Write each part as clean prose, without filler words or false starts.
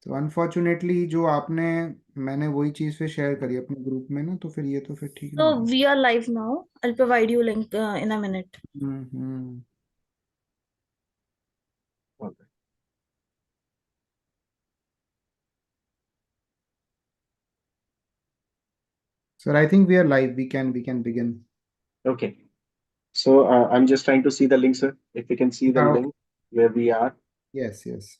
तो अनफॉर्चुनेटली जो आपने मैंने वही चीज़ फिर शेयर करी अपने ग्रुप में ना, तो फिर ये तो फिर ठीक नहीं So होगा। we are live now. I'll provide you link in a minute. Hmm. Okay. Sir I think we are live, we can begin. Okay. So I'm just trying to see the link, sir. If we can see the okay. link where we are. Yes yes.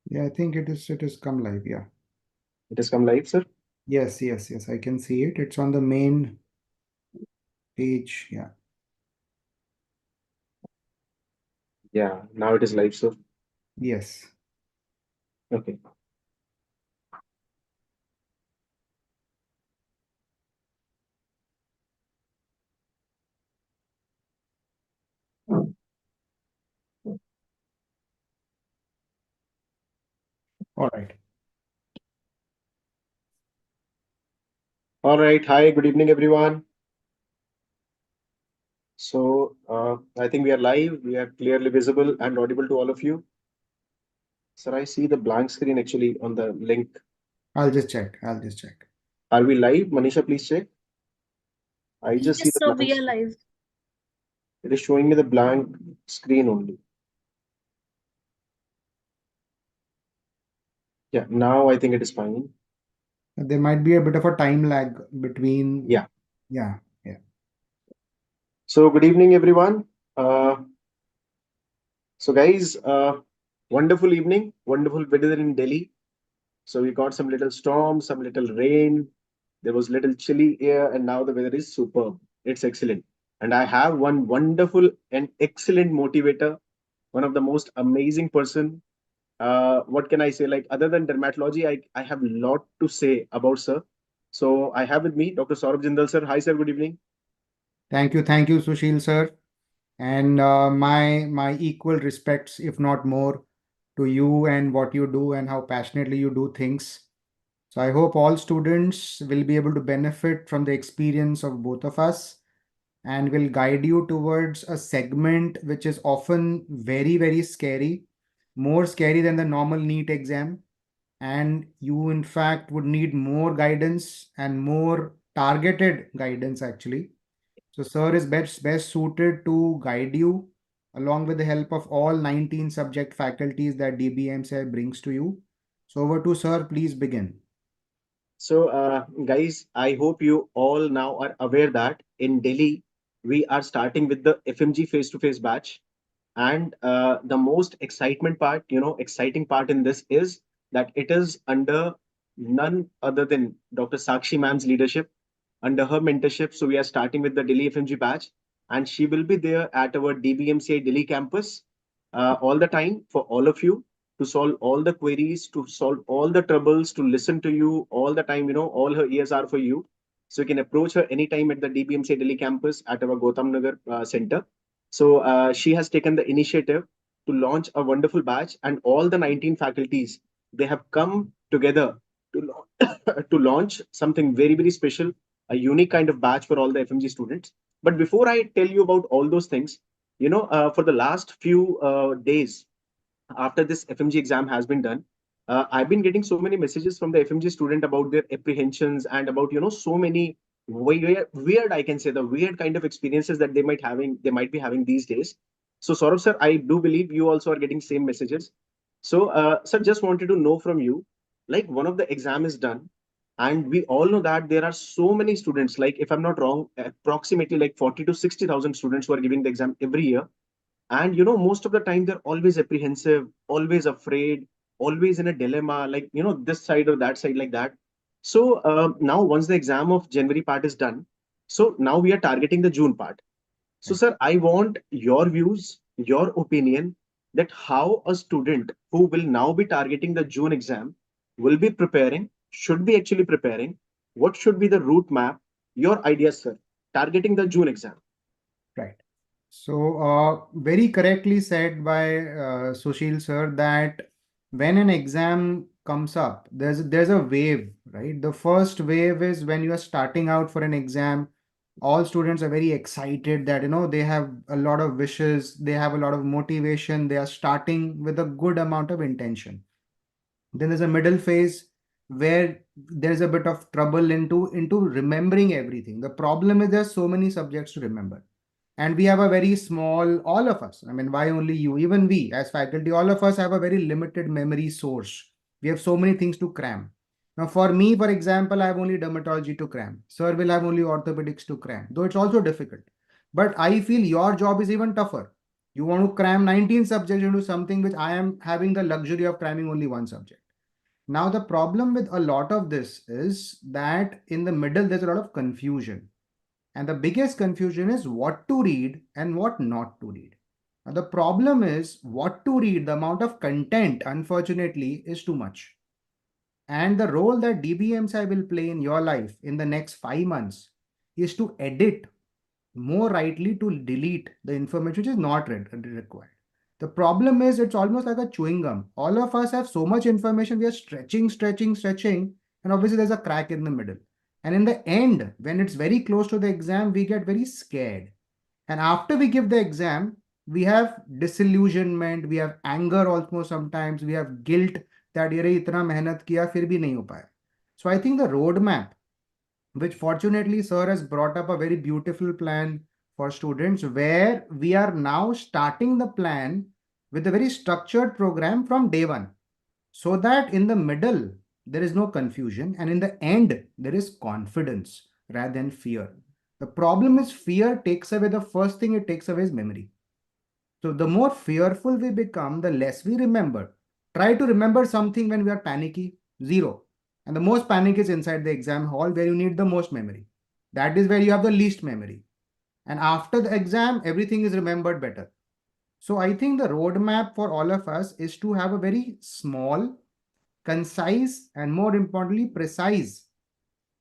Yeah, I think it is come live. Yeah. It has come live, sir. Yes, yes, yes. I can see it. It's on the main page. Yeah. Yeah, now it is live, sir. Yes. Okay. All right. All right. Hi, good evening, everyone. So I think we are live. We are clearly visible and audible to all of you. Sir, I see the blank screen actually on the link. I'll just check. I'll just check. Are we live? Manisha, please check. I just see Yes, the sir, blank we are screen. live. It is showing me the blank screen only. Yeah, now I think it is fine. There might be a bit of a time lag between. Yeah. Yeah. Yeah. So good evening, everyone. Uh, so guys, wonderful evening, wonderful weather in Delhi. So we got some little storm, some little rain. There was little chilly air, and now the weather is superb. It's excellent. And I have one wonderful and excellent motivator, one of the most amazing person. What can I say? Like other than dermatology, I have a lot to say about sir. So I have with me Dr. Saurabh Jindal, sir. Hi, sir. Good evening. Thank you, Sushil sir, and my equal respects, if not more, to you and what you do and how passionately you do things. So I hope all students will be able to benefit from the experience of both of us and will guide you towards a segment which is often very, very scary, more scary than the normal NEET exam. And you, in fact, would need more guidance and more targeted guidance, actually. So, sir is best suited to guide you along with the help of all 19 subject faculties that DBMCI brings to you. So, over to sir, please begin. So, guys, I hope you all now are aware that in Delhi, we are starting with the FMG face-to-face batch. And the most exciting part in this is that it is under none other than Dr. Sakshi ma'am's leadership, under her mentorship. So we are starting with the Delhi FMG batch, and she will be there at our DBMCI Delhi campus all the time for all of you to solve all the queries, to solve all the troubles, to listen to you all the time. All her ears are for you. So you can approach her anytime at the DBMCI Delhi campus at our Gautam Nagar center. So she has taken the initiative to launch a wonderful batch, and all the 19 faculties, they have come together to to launch something very, very special, a unique kind of batch for all the FMG students. But before I tell you about all those things, for the last few days after this FMG exam has been done, I've been getting so many messages from the FMG student about their apprehensions and about so many weird, I can say, the weird kind of experiences that they might be having these days. So Saurabh sir, I do believe you also are getting same messages. So sir, just wanted to know from you, like one of the exam is done, and we all know that there are so many students, like if I'm not wrong, approximately like 40 to 60,000 students who are giving the exam every year. And most of the time they're always apprehensive, always afraid, always in a dilemma, like this side or that side, like that. So now once the exam of January part is done, so now we are targeting the June part. So Right. sir, I want your views, your opinion, that how a student who will now be targeting the June exam will be preparing, should be actually preparing, what should be the route map, your ideas, sir, targeting the June exam. Right. So, very correctly said by Sushil sir that when an exam comes up, there's a wave, right? The first wave is when you are starting out for an exam. All students are very excited that they have a lot of wishes, they have a lot of motivation, they are starting with a good amount of intention. Then there's a middle phase where there's a bit of trouble into remembering everything. The problem is there's so many subjects to remember, and we have a very small, all of us, I mean, why only you, even we as faculty, all of us have a very limited memory source. We have so many things to cram. Now for me, for example, I have only dermatology to cram. Sir will have only orthopedics to cram, though it's also difficult. But I feel your job is even tougher. You want to cram 19 subjects into something which I am having the luxury of cramming only one subject. Now, the problem with a lot of this is that in the middle, there's a lot of confusion. And the biggest confusion is what to read and what not to read. Now, the problem is what to read, the amount of content, unfortunately, is too much. And the role that DBMCI will play in your life in the next 5 months is to edit, more rightly to delete the information which is not required. The problem is it's almost like a chewing gum. All of us have so much information, we are stretching, stretching, stretching, and obviously there's a crack in the middle. And in the end, when it's very close to the exam, we get very scared. And after we give the exam, we have disillusionment, we have anger also sometimes, we have guilt that ये इतना मेहनत किया फिर भी नहीं हो पाया. So I think the roadmap, which fortunately sir has brought up a very beautiful plan for students, where we are now starting the plan with a very structured program from day one, so that in the middle there is no confusion and in the end there is confidence rather than fear. The problem is fear takes away, the first thing it takes away is memory. So the more fearful we become, the less we remember. Try to remember something when we are panicky, zero. And the most panic is inside the exam hall where you need the most memory. That is where you have the least memory. And after the exam, everything is remembered better. So I think the roadmap for all of us is to have a very small, concise, and more importantly, precise,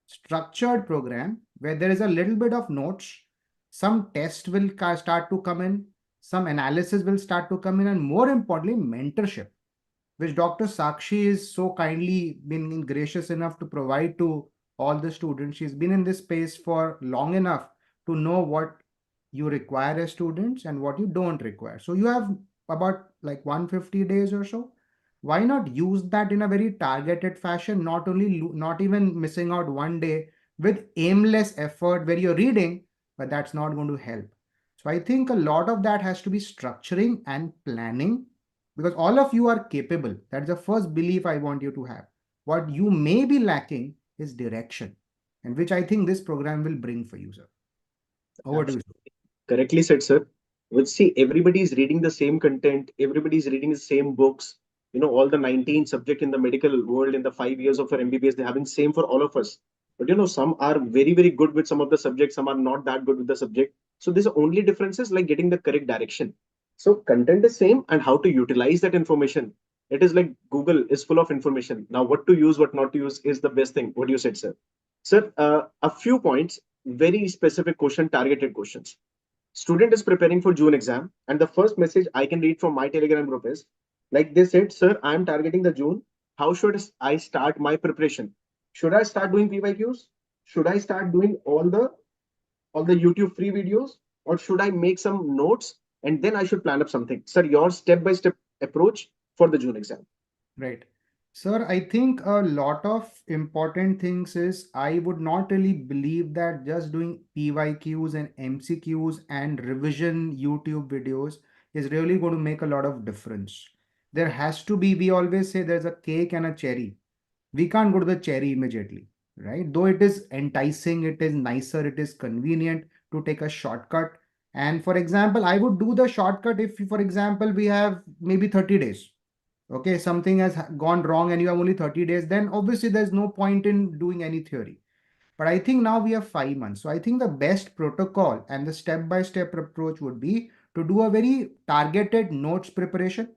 structured program where there is a little bit of notes, some tests will start to come in, some analysis will start to come in, and more importantly, mentorship, which Dr. Sakshi is so kindly been gracious enough to provide to all the students. She's been in this space for long enough to know what you require as students and what you don't require. So you have about like 150 days or so. Why not use that in a very targeted fashion, not even missing out one day with aimless effort where you're reading, but that's not going to help. So I think a lot of that has to be structuring and planning, because all of you are capable. That's the first belief I want you to have. What you may be lacking is direction, and which I think this program will bring for you, sir. Over to you. Absolutely. Correctly said, sir. Which see, everybody is reading the same content, everybody is reading the same books. All the 19 subject in the medical world in the 5 years of our MBBS, they're having same for all of us. But some are very, very good with some of the subjects, some are not that good with the subject. So there's only differences like getting the correct direction. So content is same, and how to utilize that information. It is like Google is full of information. Now, what to use, what not to use is the best thing. What you said, sir. Sir, a few points, very specific question, targeted questions. Student is preparing for June exam, and the first message I can read from my Telegram group is like they said, sir, I am targeting the June. How should I start my preparation? Should I start doing PYQs? Should I start doing all the YouTube free videos, or should I make some notes and then I should plan up something? Sir, your step-by-step approach for the June exam. Right. Sir, I think a lot of important things is I would not really believe that just doing PYQs and MCQs and revision YouTube videos is really going to make a lot of difference. There has to be, we always say there's a cake and a cherry. We can't go to the cherry immediately, right? Though it is enticing, it is nicer, it is convenient to take a shortcut. And for example, I would do the shortcut if, for example, we have maybe 30 days. Okay, something has gone wrong and you have only 30 days, then obviously there's no point in doing any theory. But I think now we have 5 months. So I think the best protocol and the step-by-step approach would be to do a very targeted notes preparation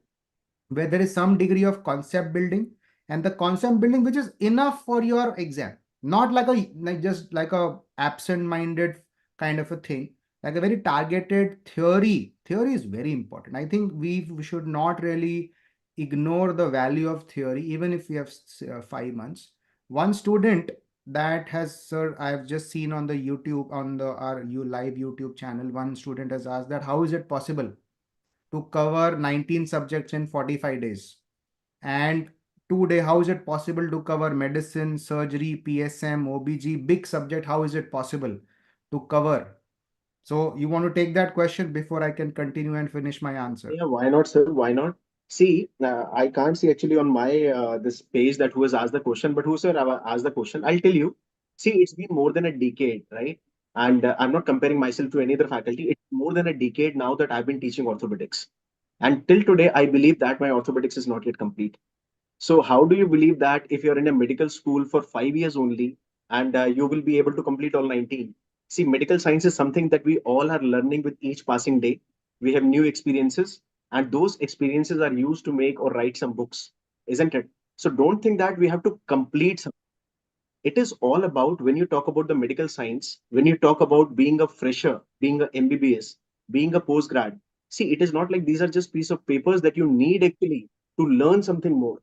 where there is some degree of concept building, and the concept building which is enough for your exam, not like a absent minded kind of a thing, like a very targeted theory is very important. I think we should not really ignore the value of theory even if we have 5 months. One student that has, sir, I've just seen on the YouTube, on the our you live YouTube channel, one student has asked that how is it possible to cover 19 subjects in 45 days? And 2 day, how is it possible to cover medicine, surgery, PSM, OBG, big subject? How is it possible to cover? So you want to take that question before I can continue and finish my answer? Yeah, why not, sir? Why not? See, I can't see actually on my this page that who has asked the question, but who, sir, asked the question? I'll tell you. See, it's been more than a decade, right? And I'm not comparing myself to any other faculty. It's more than a decade now that I've been teaching orthopedics. And till today, I believe that my orthopedics is not yet complete. So how do you believe that if you're in a medical school for 5 years only and you will be able to complete all 19? See, medical science is something that we all are learning with each passing day. We have new experiences, and those experiences are used to make or write some books, isn't it? So don't think that we have to complete some. It is all about when you talk about the medical science, when you talk about being a fresher, being a MBBS, being a postgrad. See, it is not like these are just piece of papers that you need actually to learn something more.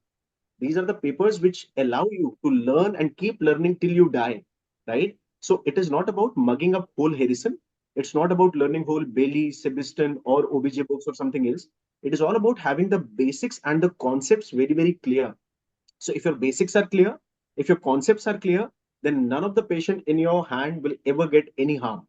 These are the papers which allow you to learn and keep learning till you die, right? So it is not about mugging up whole Harrison. It's not about learning whole Bailey, Sebiston, or OBJ books or something else. It is all about having the basics and the concepts very, very clear. So if your basics are clear, if your concepts are clear, then none of the patient in your hand will ever get any harm.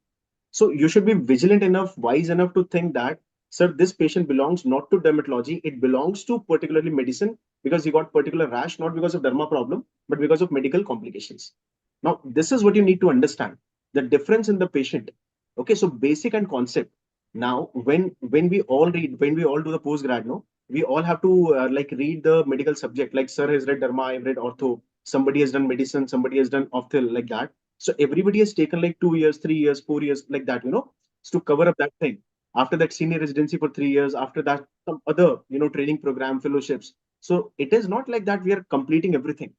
So you should be vigilant enough, wise enough to think that, sir, this patient belongs not to dermatology, it belongs to particularly medicine because he got particular rash, not because of derma problem, but because of medical complications. Now, this is what you need to understand the difference in the patient. Okay, so basic and concept. Now, when we all read, when we all do the postgrad, no, we all have to like read the medical subject. Like, sir has read derma, I've read ortho. Somebody has done medicine, somebody has done ophthalm, like that. So everybody has taken like 2 years, 3 years, 4 years, like that, to cover up that thing. After that, senior residency for 3 years. After that, some other, training program, fellowships. So it is not like that we are completing everything.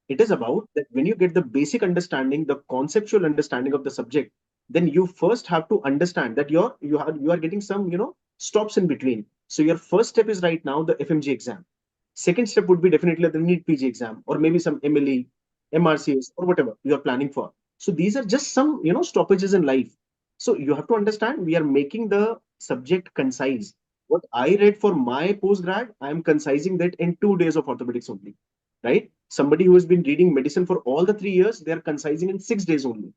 It is about that when you get the basic understanding, the conceptual understanding of the subject, then you first have to understand that you are getting some, stops in between. So your first step is right now the FMG exam. Second step would be definitely the NEET PG exam, or maybe some MLE, MRCS, or whatever you are planning for. So these are just some, stoppages in life. So you have to understand we are making the subject concise. What I read for my postgrad, I am concising that in 2 days of orthopedics only, right? Somebody who has been reading medicine for all the 3 years, they are concising in 6 days only.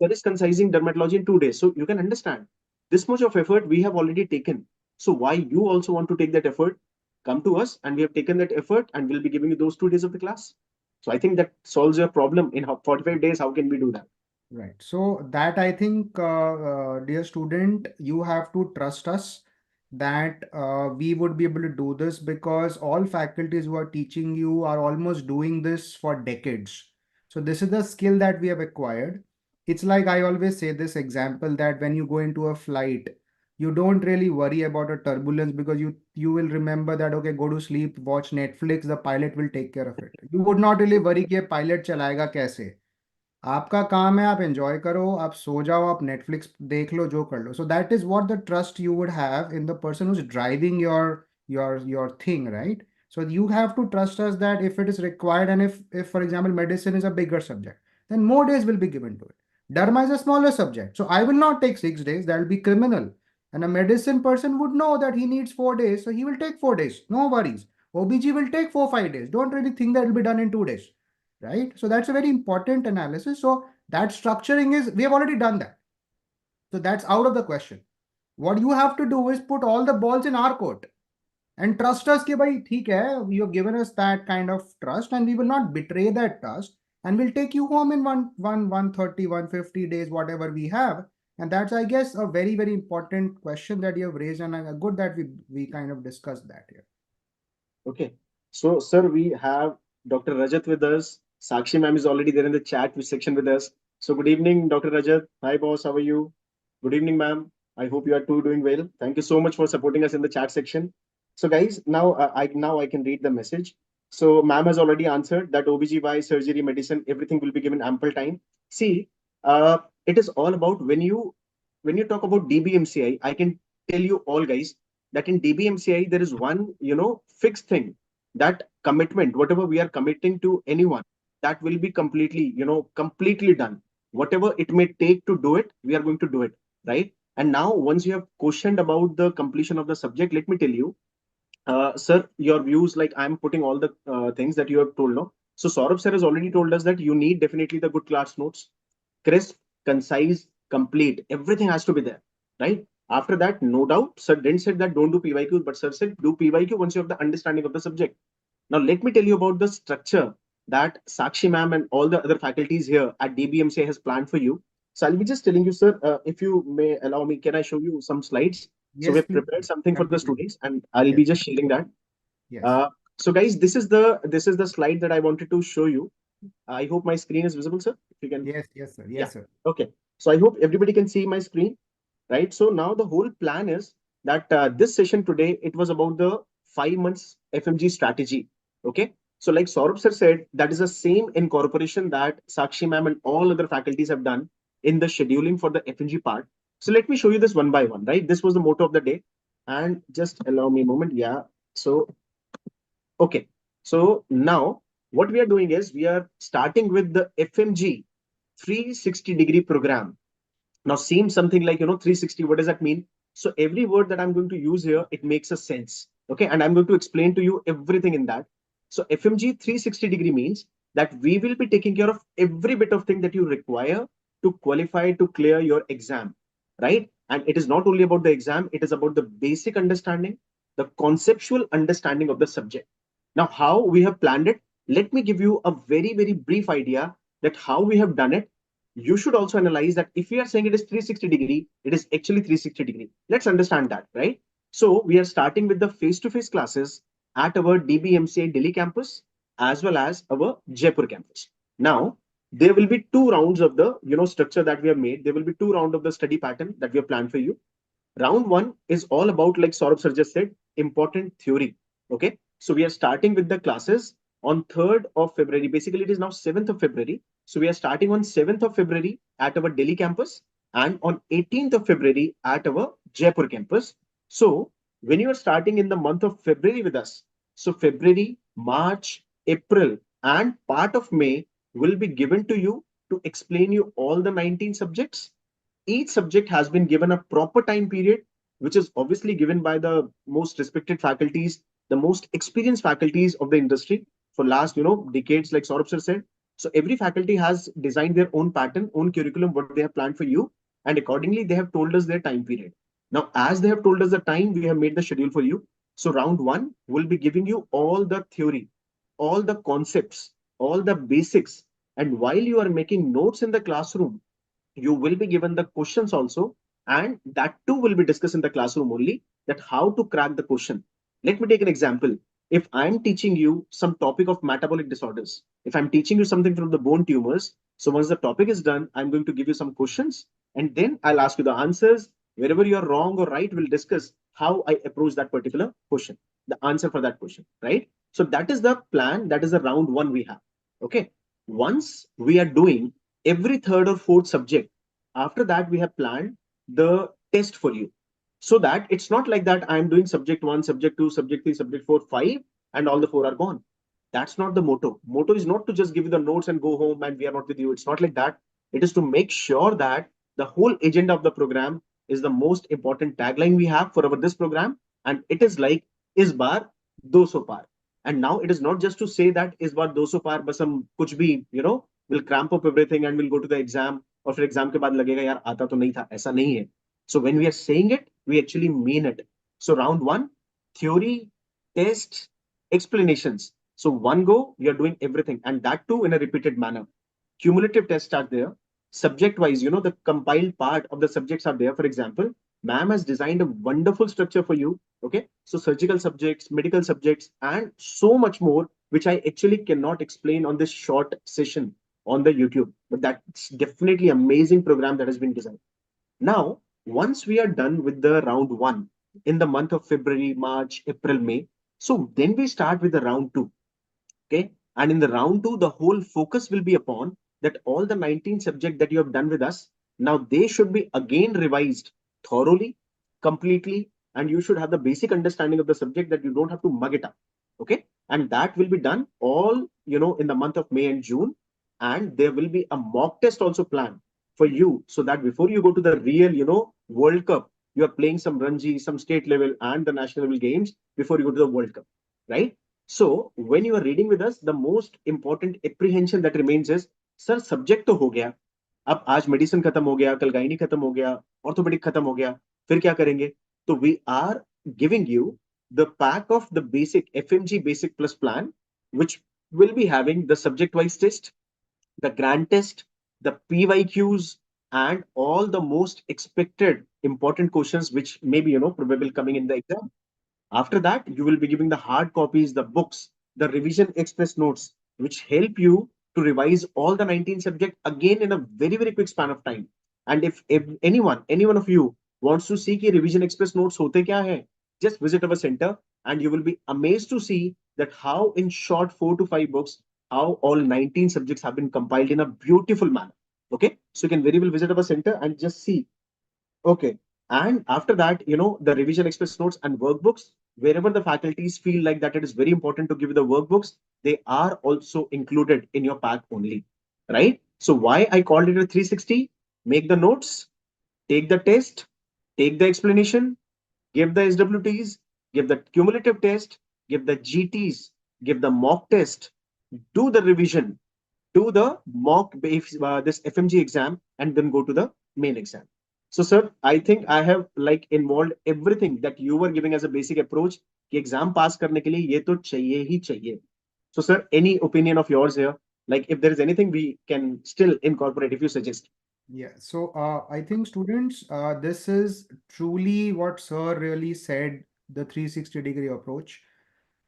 That is concising dermatology in 2 days. So you can understand this much of effort we have already taken. So why you also want to take that effort? Come to us, and we have taken that effort, and we'll be giving you those 2 days of the class. So I think that solves your problem in 45 days. How can we do that? Right. So that I think, dear student, you have to trust us that we would be able to do this because all faculties who are teaching you are almost doing this for decades. So this is the skill that we have acquired. It's like I always say this example that when you go into a flight, you don't really worry about a turbulence because you will remember that okay, go to sleep, watch Netflix, the pilot will take care of it. You would not really worry कि pilot चलाएगा कैसे. आपका काम है आप enjoy करो आप सो जाओ आप नेटफ्लिक्स देख लो जो कर लो so that is what the trust you would have in the person who is driving your thing right so you have to trust us that if it is required and if for example medicine is a bigger subject then more days will be given to it. Dharma is a smaller subject, so I will not take 6 days, that will be criminal. And a medicine person would know that he needs 4 days, so he will take 4 days, no worries. OBG will take 4 5 days, don't really think that will be done in 2 days, right? So that's a very important analysis. So that structuring is, we have already done that. So that's out of the question. What you have to do is put all the balls in our court and trust us कि भाई ठीक है, you have given us that kind of trust and we will not betray that trust and we'll take you home in 130, 150 days, whatever we have. And that's, I guess, a very, very important question that you have raised, and good that we kind of discussed that here. Okay. So, sir, we have Dr. Rajat with us. Sakshi ma'am is already there in the chat section with us. So, good evening, Dr. Rajat. Hi, boss. How are you? Good evening, ma'am. I hope you are too doing well. Thank you so much for supporting us in the chat section. So, guys, now I can read the message. So, ma'am has already answered that OBGY, surgery, medicine, everything will be given ample time. See, it is all about when you talk about DBMCI. I can tell you all, guys, that in DBMCI there is one fixed thing, that commitment, whatever we are committing to anyone, that will be completely done. Whatever it may take to do it, we are going to do it, right? And now, once you have questioned about the completion of the subject, let me tell you, sir, your views, like I'm putting all the things that you have told now. So Saurabh sir has already told us that you need definitely the good class notes, crisp, concise, complete. Everything has to be there, right? After that, no doubt, sir didn't say that don't do PYQ, but sir said do PYQ once you have the understanding of the subject. Now, let me tell you about the structure that Sakshi ma'am and all the other faculties here at DBMCA has planned for you. So I'll be just telling you, sir, if you may allow me, can I show you some slides? So Yes, we've please. prepared something for the Continue. students, and I'll Yes, be just sharing that. yes, Uh, so guys, this is the slide that I wanted to show you. I hope my screen is visible, sir. If you can, yes, yes, sir. yeah. Yes, sir. Okay. So I hope everybody can see my screen, right? So now the whole plan is that this session today, it was about the 5 months FMG strategy. Okay. So like Saurabh sir said, that is the same incorporation that Sakshi ma'am and all other faculties have done in the scheduling for the FMG part. So let me show you this one by one, right? This was the motto of the day. And just allow me a moment. Yeah. So, okay. So now what we are doing is we are starting with the FMG 360-degree program. Now, seems something like, 360, what does that mean? So every word that I'm going to use here, it makes a sense. Okay. And I'm going to explain to you everything in that. So FMG 360-degree means that we will be taking care of every bit of thing that you require to qualify to clear your exam, right? And it is not only about the exam, it is about the basic understanding, the conceptual understanding of the subject. Now, how we have planned it, let me give you a very, very brief idea that how we have done it. You should also analyze that if we are saying it is 360-degree, it is actually 360-degree. Let's understand that, right? So we are starting with the face-to-face classes at our DBMCI Delhi campus as well as our Jaipur campus. Now, there will be two rounds of the structure that we have made. There will be two rounds of the study pattern that we have planned for you. Round one is all about, like Saurabh sir just said, important theory. Okay. So we are starting with the classes on 3rd of February. Basically, it is now 7th of February. So we are starting on 7th of February at our Delhi campus and on 18th of February at our Jaipur campus. So when you are starting in the month of February with us, so February, March, April, and part of May will be given to you to explain you all the 19 subjects. Each subject has been given a proper time period, which is obviously given by the most respected faculties, the most experienced faculties of the industry for last, decades, like Saurabh sir said. So every faculty has designed their own pattern, own curriculum, what they have planned for you, and accordingly they have told us their time period. Now, as they have told us the time, we have made the schedule for you. So round one will be giving you all the theory, all the concepts, all the basics, and while you are making notes in the classroom, you will be given the questions also, and that too will be discussed in the classroom only, that how to crack the question. Let me take an example. If I'm teaching you some topic of metabolic disorders, if I'm teaching you something from the bone tumors, so once the topic is done, I'm going to give you some questions, and then I'll ask you the answers. Wherever you're wrong or right, we'll discuss how I approach that particular question, the answer for that question, right? So that is the plan, that is the round one we have. Okay. Once we are doing every third or fourth subject, after that we have planned the test for you, so that it's not like that I'm doing subject 1, subject 2, subject 3, subject 4, 5, and all the 4 are gone. That's not the motto is not to just give you the notes and go home and we are not with you. It's not like that. It is to make sure that the whole agenda of the program is the most important tagline we have for our this program, and it is like is bar 200 par. And now it is not just to say that is bar 200 par bas hum kuch bhi, will cramp up everything and we'll go to the exam, और फिर exam के बाद लगेगा यार आता तो नहीं था, ऐसा नहीं है. So when we are saying it, we actually mean it. So round one, theory, test, explanations. So one go, we are doing everything, and that too in a repeated manner. Cumulative tests are there. Subject wise, the compiled part of the subjects are there. For example, ma'am has designed a wonderful structure for you. Okay. So surgical subjects, medical subjects, and so much more, which I actually cannot explain on this short session on the YouTube. But that's definitely amazing program that has been designed. Now, Once we are done with the round one in the month of February, March, April, May, so then we start with the round two. Okay. And in the round two, the whole focus will be upon that all the 19 subject that you have done with us, now they should be again revised thoroughly, completely, and you should have the basic understanding of the subject that you don't have to mug it up. Okay. And that will be done all, in the month of May and June. And there will be a mock test also planned for you so that before you go to the real, World Cup, you are playing some Ranji, some state level and the national level games before you go to the World Cup. Right. So when you are reading with us, the most important apprehension that remains is, sir, subject तो हो गया, अब आज medicine खत्म हो गया, कल gynae खत्म हो गया, ऑर्थोपेडिक खत्म हो गया, फिर क्या करेंगे? तो we are giving you the pack of the basic FMG basic plus plan, which will be having the subject wise test, the grand test, the PYQs, and all the most expected important questions which may be probable coming in the exam. After that, you will be giving the hard copies, the books, the revision express notes, which help you to revise all the 19 subject again in a very, very quick span of time. And if any one of you wants to see ki revision express notes hote kya hai, just visit our center and you will be amazed to see that how in short 4 to 5 books, how all 19 subjects have been compiled in a beautiful manner. Okay. So you can very well visit our center and just see. Okay. And after that, the revision express notes and workbooks, wherever the faculties feel like that it is very important to give you the workbooks, they are also included in your pack only. Right? So why I called it a 360? Make the notes, take the test, take the explanation, give the SWTs, give the cumulative test, give the GTs, give the mock test, do the revision, do the this FMG exam, and then go to the main exam. So, sir, I think I have like involved everything that you were giving as a basic approach. कि exam pass करने के लिए ये तो चाहिए ही चाहिए. So, sir, any opinion of yours here? Like, if there is anything we can still incorporate, if you suggest. Yeah, so I think students, this is truly what Sir really said, the 360-degree approach.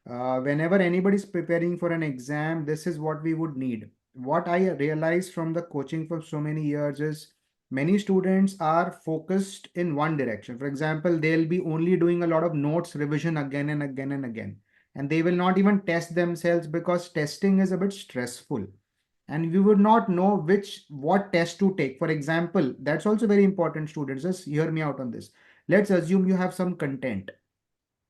Whenever anybody's preparing for an exam, this is what we would need. What I realized from the coaching for so many years is many students are focused in one direction. For example, they'll be only doing a lot of notes revision again and again and again, and they will not even test themselves because testing is a bit stressful and we would not know what test to take. For example, that's also very important, students. Just hear me out on this. Let's assume you have some content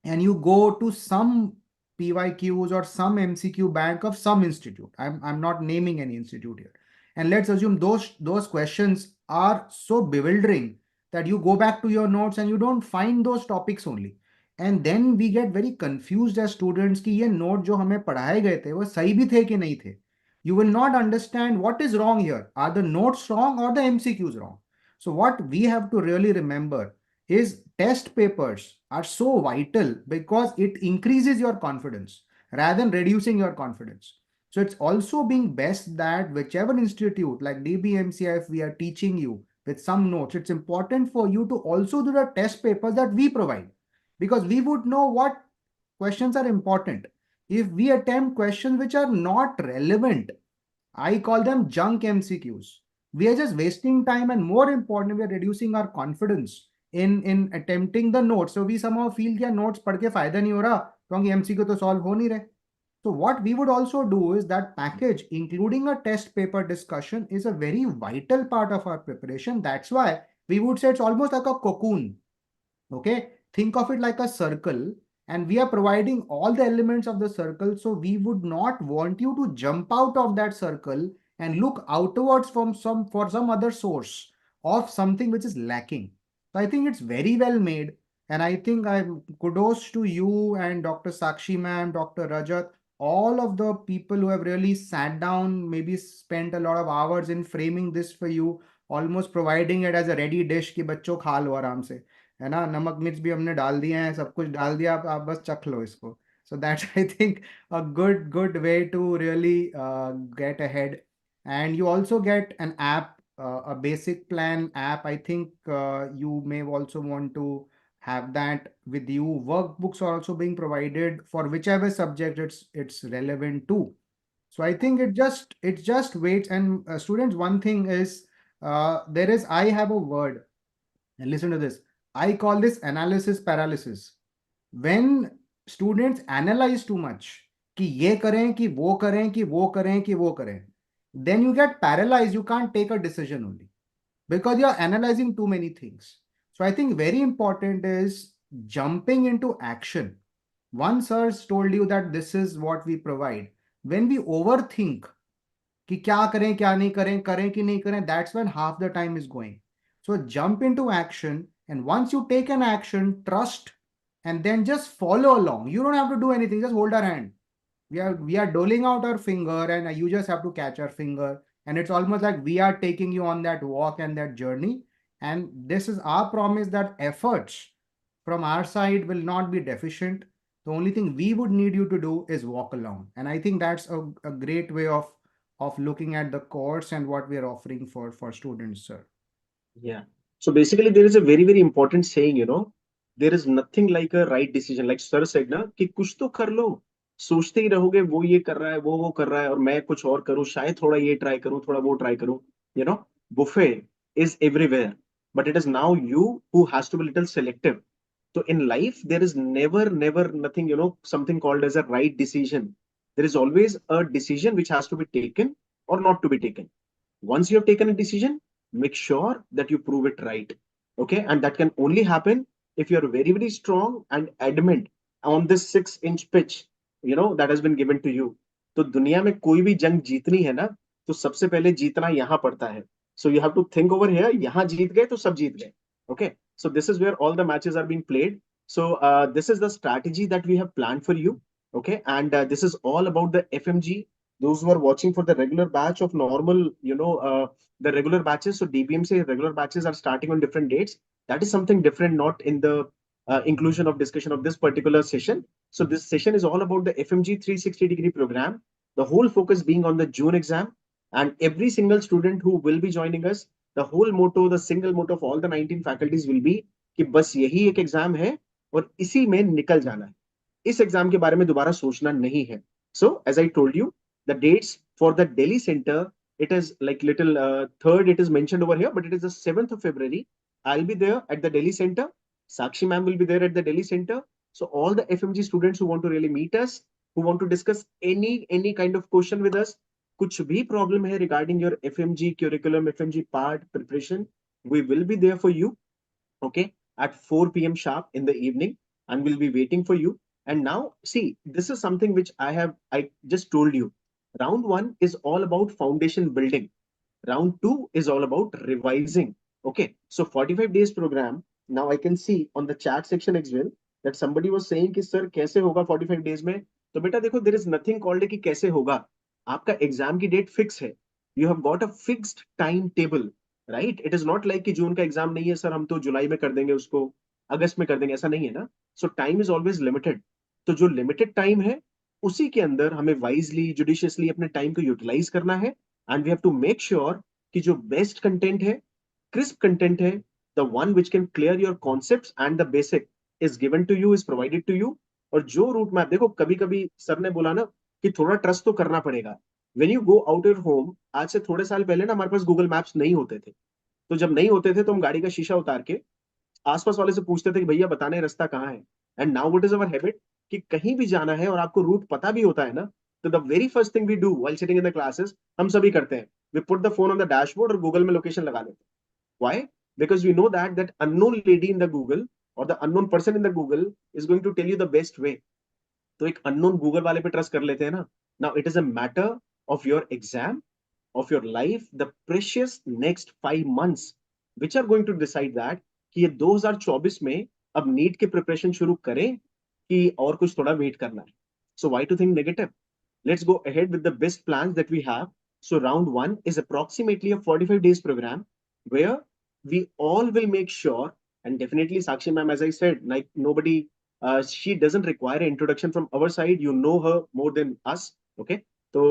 and you go to some PYQs or some MCQ bank of some institute. I'm not naming any institute here. And let's assume those questions are so bewildering that you go back to your notes and you don't find those topics only. And then we get very confused as students कि ये note जो हमें पढ़ाए गए थे वो सही भी थे कि नहीं थे. You will not understand what is wrong here. Are the notes wrong or the MCQs wrong? So what we have to really remember is test papers are so vital because it increases your confidence rather than reducing your confidence. So it's also being best that whichever institute like DBMCI, if we are teaching you with some notes, it's important for you to also do the test papers that we provide because we would know what questions are important. If we attempt questions which are not relevant, I call them junk MCQs. We are just wasting time, and more important, we are reducing our confidence in attempting the notes. So we somehow feel कि notes पढ़ के फायदा नहीं हो रहा क्योंकि MCQ तो solve हो नहीं रहे. So what we would also do is that package, including a test paper discussion, is a very vital part of our preparation. That's why we would say it's almost like a cocoon. Okay, think of it like a circle, and we are providing all the elements of the circle. So we would not want you to jump out of that circle and look outwards from some other source of something which is lacking. So I think it's very well made, and I think I'm kudos to you and Dr. Sakshi ma'am, Dr. Rajat, all of the people who have really sat down, maybe spent a lot of hours in framing this for you, almost providing it as a ready dish कि बच्चों खा लो आराम से, है ना. नमक मिर्च भी हमने डाल दिए हैं, सब कुछ डाल दिया, आप बस चख लो इसको. So that's I think a good way to really get ahead. And you also get an app, a basic plan app. I think you may also want to have that with you. Workbooks are also being provided for whichever subject it's relevant to. So I think it just waits. And students, one thing is, I have a word And listen to this. I call this analysis paralysis. When students analyze too much, कि ये करें कि वो करें कि वो करें कि वो करें, then you get paralyzed. You can't take a decision only because you're analyzing too many things. So I think very important is jumping into action. Once sir's told you that this is what we provide, when we overthink कि क्या करें क्या नहीं करें करें कि नहीं करें, that's when half the time is going. So jump into action, and once you take an action, trust, and then just follow along. You don't have to do anything, just hold our hand. We are doling out our finger, and you just have to catch our finger, and it's almost like we are taking you on that walk and that journey. And this is our promise that efforts from our side will not be deficient. The only thing we would need you to do is walk along, and I think that's a great way of looking at the course and what we are offering for students, sir. Yeah. So basically, there is a very, very important saying, there is nothing like a right decision. Like sir said ना कि कुछ तो कर लो, सोचते ही रहोगे वो ये कर रहा है वो कर रहा है और मैं कुछ और करूँ, शायद थोड़ा ये ट्राई करूँ थोड़ा वो ट्राई करूँ. you know Buffet is everywhere, but it is now you who has to be little selective. So in life there is never nothing, something called as a right decision. There is always a decision which has to be taken or not to be taken. Once you have taken a decision, make sure that you prove it right. Okay, and that can only happen if you're very, very strong and adamant on this 6-inch pitch, that has been given to you. तो दुनिया में कोई भी जंग जीतनी है ना, तो सबसे पहले जीतना यहाँ पड़ता है. So you have to think over here. यहाँ जीत गए तो सब जीत गए. Okay, so this is where all the matches are being played. So this is the strategy that we have planned for you. Okay, and this is all about the FMG. Those who are watching for the regular batch of normal, the regular batches. So DBMCI regular batches are starting on different dates. That is something different, not in the inclusion of discussion of this particular session. So this session is all about the FMG 360-degree program. The whole focus being on the June exam, and every single student who will be joining us, the whole motto, the single motto of all the 19 faculties will be कि बस यही एक exam है और इसी में निकल जाना है. इस एग्जाम के बारे में दोबारा सोचना नहीं है. So as I told you, the dates for the Delhi center, it is like little third, it is mentioned over here, but it is the 7th of February. I'll be there at the Delhi center. Sakshi ma'am will be there at the Delhi center. So all the FMG students who want to really meet us, who want to discuss any kind of question with us, कुछ भी problem है regarding your FMG curriculum, FMG part preparation, we will be there for you. Okay, at 4 p.m. sharp in the evening, and we'll be waiting for you. And now, see, this is something which I just told you. Round one is all about foundation building. Round two is all about revising. Okay, so 45 days program. Now I can see on the chat section as well that somebody was saying कि sir कैसे होगा 45 days में. तो बेटा देखो, there is nothing called कि कैसे होगा. आपका एग्जाम की डेट फिक्स है. You have got a fixed timetable. Right. It is not like कि जून का एग्जाम नहीं है सर, हम तो जुलाई में कर देंगे उसको, अगस्त में कर देंगे, ऐसा नहीं है ना. So time is always limited. तो जो लिमिटेड टाइम है उसी के अंदर हमें वाइजली जुडिशियसली अपने टाइम को यूटिलाइज करना है. And we have to make sure कि जो बेस्ट कंटेंट है, क्रिस्प कंटेंट है, the one which can clear your concepts and the basic is given to you, is provided to you. और जो रूट मैप देखो, कभी कभी सर ने बोला ना कि थोड़ा ट्रस्ट तो करना पड़ेगा. When you go out your home, आज से थोड़े साल पहले ना हमारे पास गूगल मैप्स नहीं होते थे. तो जब नहीं होते थे तो हम गाड़ी का शीशा उतार के आसपास वाले से पूछते थे कि भैया बताने रास्ता कहाँ है. And now what is our habit कि कहीं भी जाना है और आपको रूट पता भी होता है ना, तो the very first thing we do while sitting in the classes, हम सभी करते हैं, we put the phone on the dashboard और गूगल में लोकेशन लगा लेते हैं. Why? Because we know that unknown lady in the Google और the unknown person in the Google is going to tell you the best way. तो एक unknown Google वाले पे ट्रस्ट कर लेते हैं ना. Now it is a matter of your exam, of your life, the precious next 5 months, which are going to decide that कि ये 2024 में अब नीट की प्रिपरेशन शुरू करें कि और कुछ थोड़ा वेट करना है. So why to think negative? Let's go ahead with the best plans that we have. So round one is approximately a 45 days program where we all will make sure, and definitely Sakshi ma'am, as I said, like nobody, she doesn't require an introduction from our side. You know her more than us. Okay. तो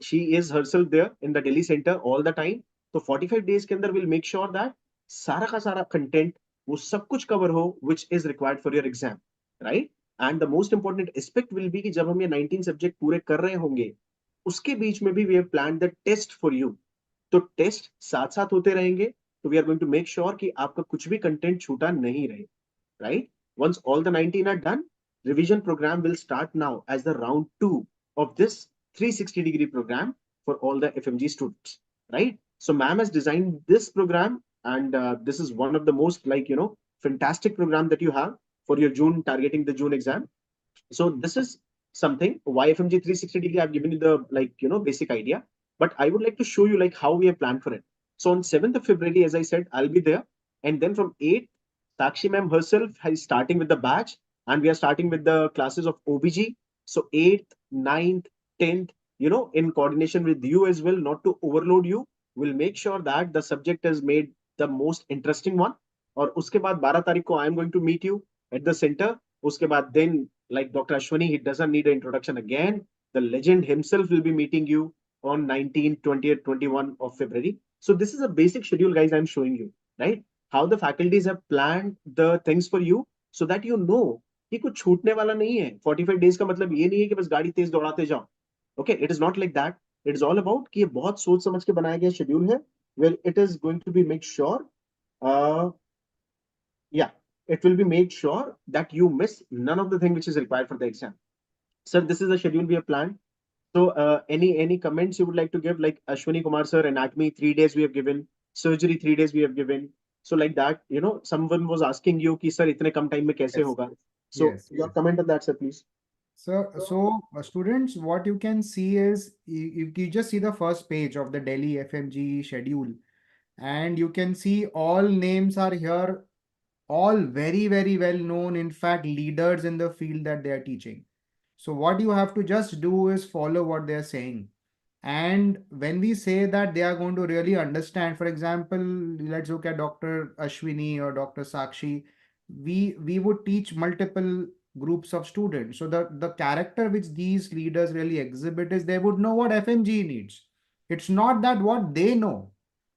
she is herself there in the Delhi centre all the time. तो 45 days के अंदर will make sure that सारा का सारा content वो सब कुछ कवर हो which is required for your exam. Right. And the most important aspect will be कि जब हम ये 19 सब्जेक्ट पूरे कर रहे होंगे उसके बीच में भी we have planned the test for you. तो टेस्ट साथ साथ होते रहेंगे. तो we are going to make sure कि आपका कुछ भी content छूटा नहीं रहे, right? Once all the 19 are done, revision program will start now as the round 2 of this 360-degree program for all the FMG students, right? So ma'am has designed this program, and this is one of the most, like, fantastic program that you have for your June, targeting the June exam. So this is something why FMG 360 degree. I've given you the, like, basic idea, but I would like to show you like how we have planned for it. So on 7th of February, as I said, I'll be there, and then from 8th, Sakshi ma'am herself is starting with the batch, and we are starting with the classes of OBG. So 8th, 9th, 10th, in coordination with you as well, not to overload you, we'll make sure that the subject is made the most interesting one. और उसके बाद 12 तारीख को I am going to meet you at the center. उसके बाद then, like Dr. Ashwani, he doesn't need an introduction again. The legend himself will be meeting you on 19th, 20th, 21 of February. So this is a basic schedule, guys, I'm showing you, right? How the faculties have planned the things for you, so that you know कि कुछ छूटने वाला नहीं है. 45 days का मतलब ये नहीं है कि बस गाड़ी तेज दौड़ाते जाओ. Okay, it is not like that. It is all about कि ये बहुत सोच समझ के बनाया गया schedule है, where it is going to be make sure, uh, yeah, it will be made sure that you miss none of the thing which is required for the exam. Sir, this is the schedule we have planned. So any comments you would like to give? Like Ashwani Kumar sir, anatomy 3 days we have given, surgery 3 days we have given. So like that, someone was asking you कि sir इतने कम time में कैसे Yes, होगा? So yes, your yes. comment on that, sir, please. So, students, what you can see is you just see the first page of the Delhi FMGE schedule, and you can see all names are here, all very, very well known, in fact, leaders in the field that they are teaching. So what you have to just do is follow what they are saying. And when we say that they are going to really understand, for example, let's look at Dr. Ashwini or Dr. Sakshi, we would teach multiple groups of students. So the character which these leaders really exhibit is they would know what FMG needs. It's not that what they know.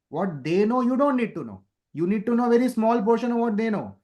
What they know, you don't need to know. You need to know a very small portion of what they know,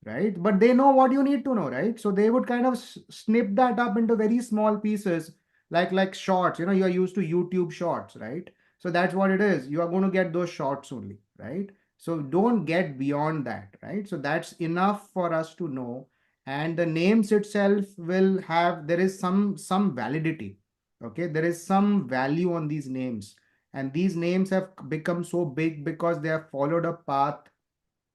right? But they know what you need to know, right? So they would kind of snip that up into very small pieces, like shorts. You are used to YouTube shorts, right? So that's what it is. You are going to get those shorts only, right? So don't get beyond that, right? So that's enough for us to know. And the names itself will have, there is some validity. Okay, there is some value on these names. And these names have become so big because they have followed a path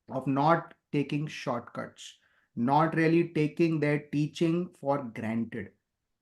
of not taking shortcuts, not really taking their teaching for granted.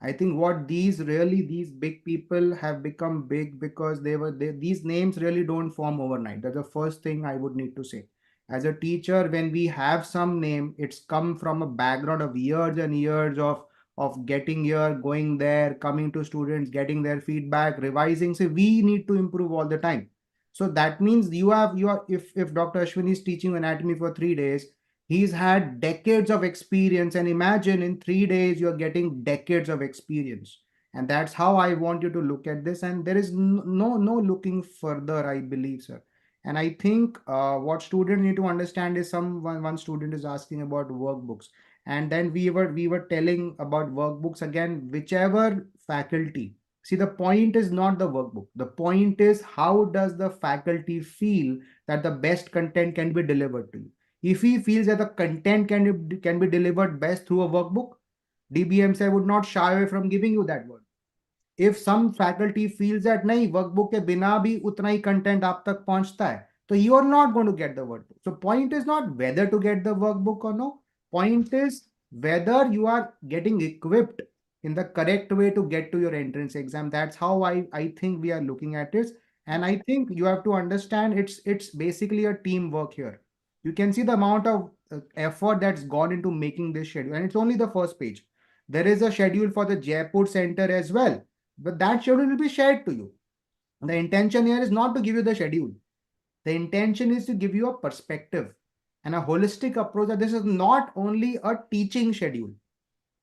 I think what these big people have become big because these names really don't form overnight. That's the first thing I would need to say. As a teacher, when we have some name, it's come from a background of years and years of getting here, going there, coming to students, getting their feedback, revising. So we need to improve all the time. So that means if Dr. Ashwini is teaching anatomy for 3 days, he's had decades of experience. And imagine in 3 days, you're getting decades of experience. And that's how I want you to look at this. And there is no looking further, I believe, sir. And I think what students need to understand is one student is asking about workbooks. And then we were telling about workbooks again, whichever faculty. See, the point is not the workbook. The point is how does the faculty feel that the best content can be delivered to you. If he feels that the content can be delivered best through a workbook, DBMCI would not shy away from giving you that word. If some faculty feels that नहीं workbook के बिना भी उतना ही content आप तक पहुंचता है, तो you are not going to get the workbook. So point is not whether to get the workbook or no. Point is whether you are getting equipped in the correct way to get to your entrance exam. That's how I think we are looking at it. And I think you have to understand it's basically a teamwork here. You can see the amount of effort that's gone into making this schedule, and it's only the first page. There is a schedule for the Jaipur Center as well, but that schedule will be shared to you. The intention here is not to give you the schedule. The intention is to give you a perspective and a holistic approach that this is not only a teaching schedule.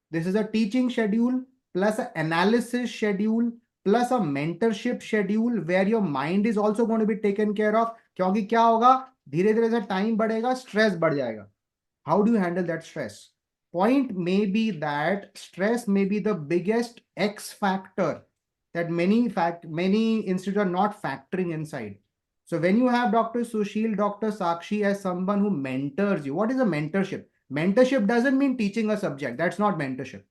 This is a teaching schedule plus an analysis schedule plus a mentorship schedule where your mind is also going to be taken care of. क्योंकि क्या होगा, धीरे धीरे से time बढ़ेगा, stress बढ़ जाएगा. How do you handle that stress? Point may be that stress may be the biggest X factor that many institutes are not factoring inside. So when you have Dr. Sushil, Dr. Sakshi as someone who mentors you, what is a mentorship? Mentorship doesn't mean teaching a subject. That's not mentorship.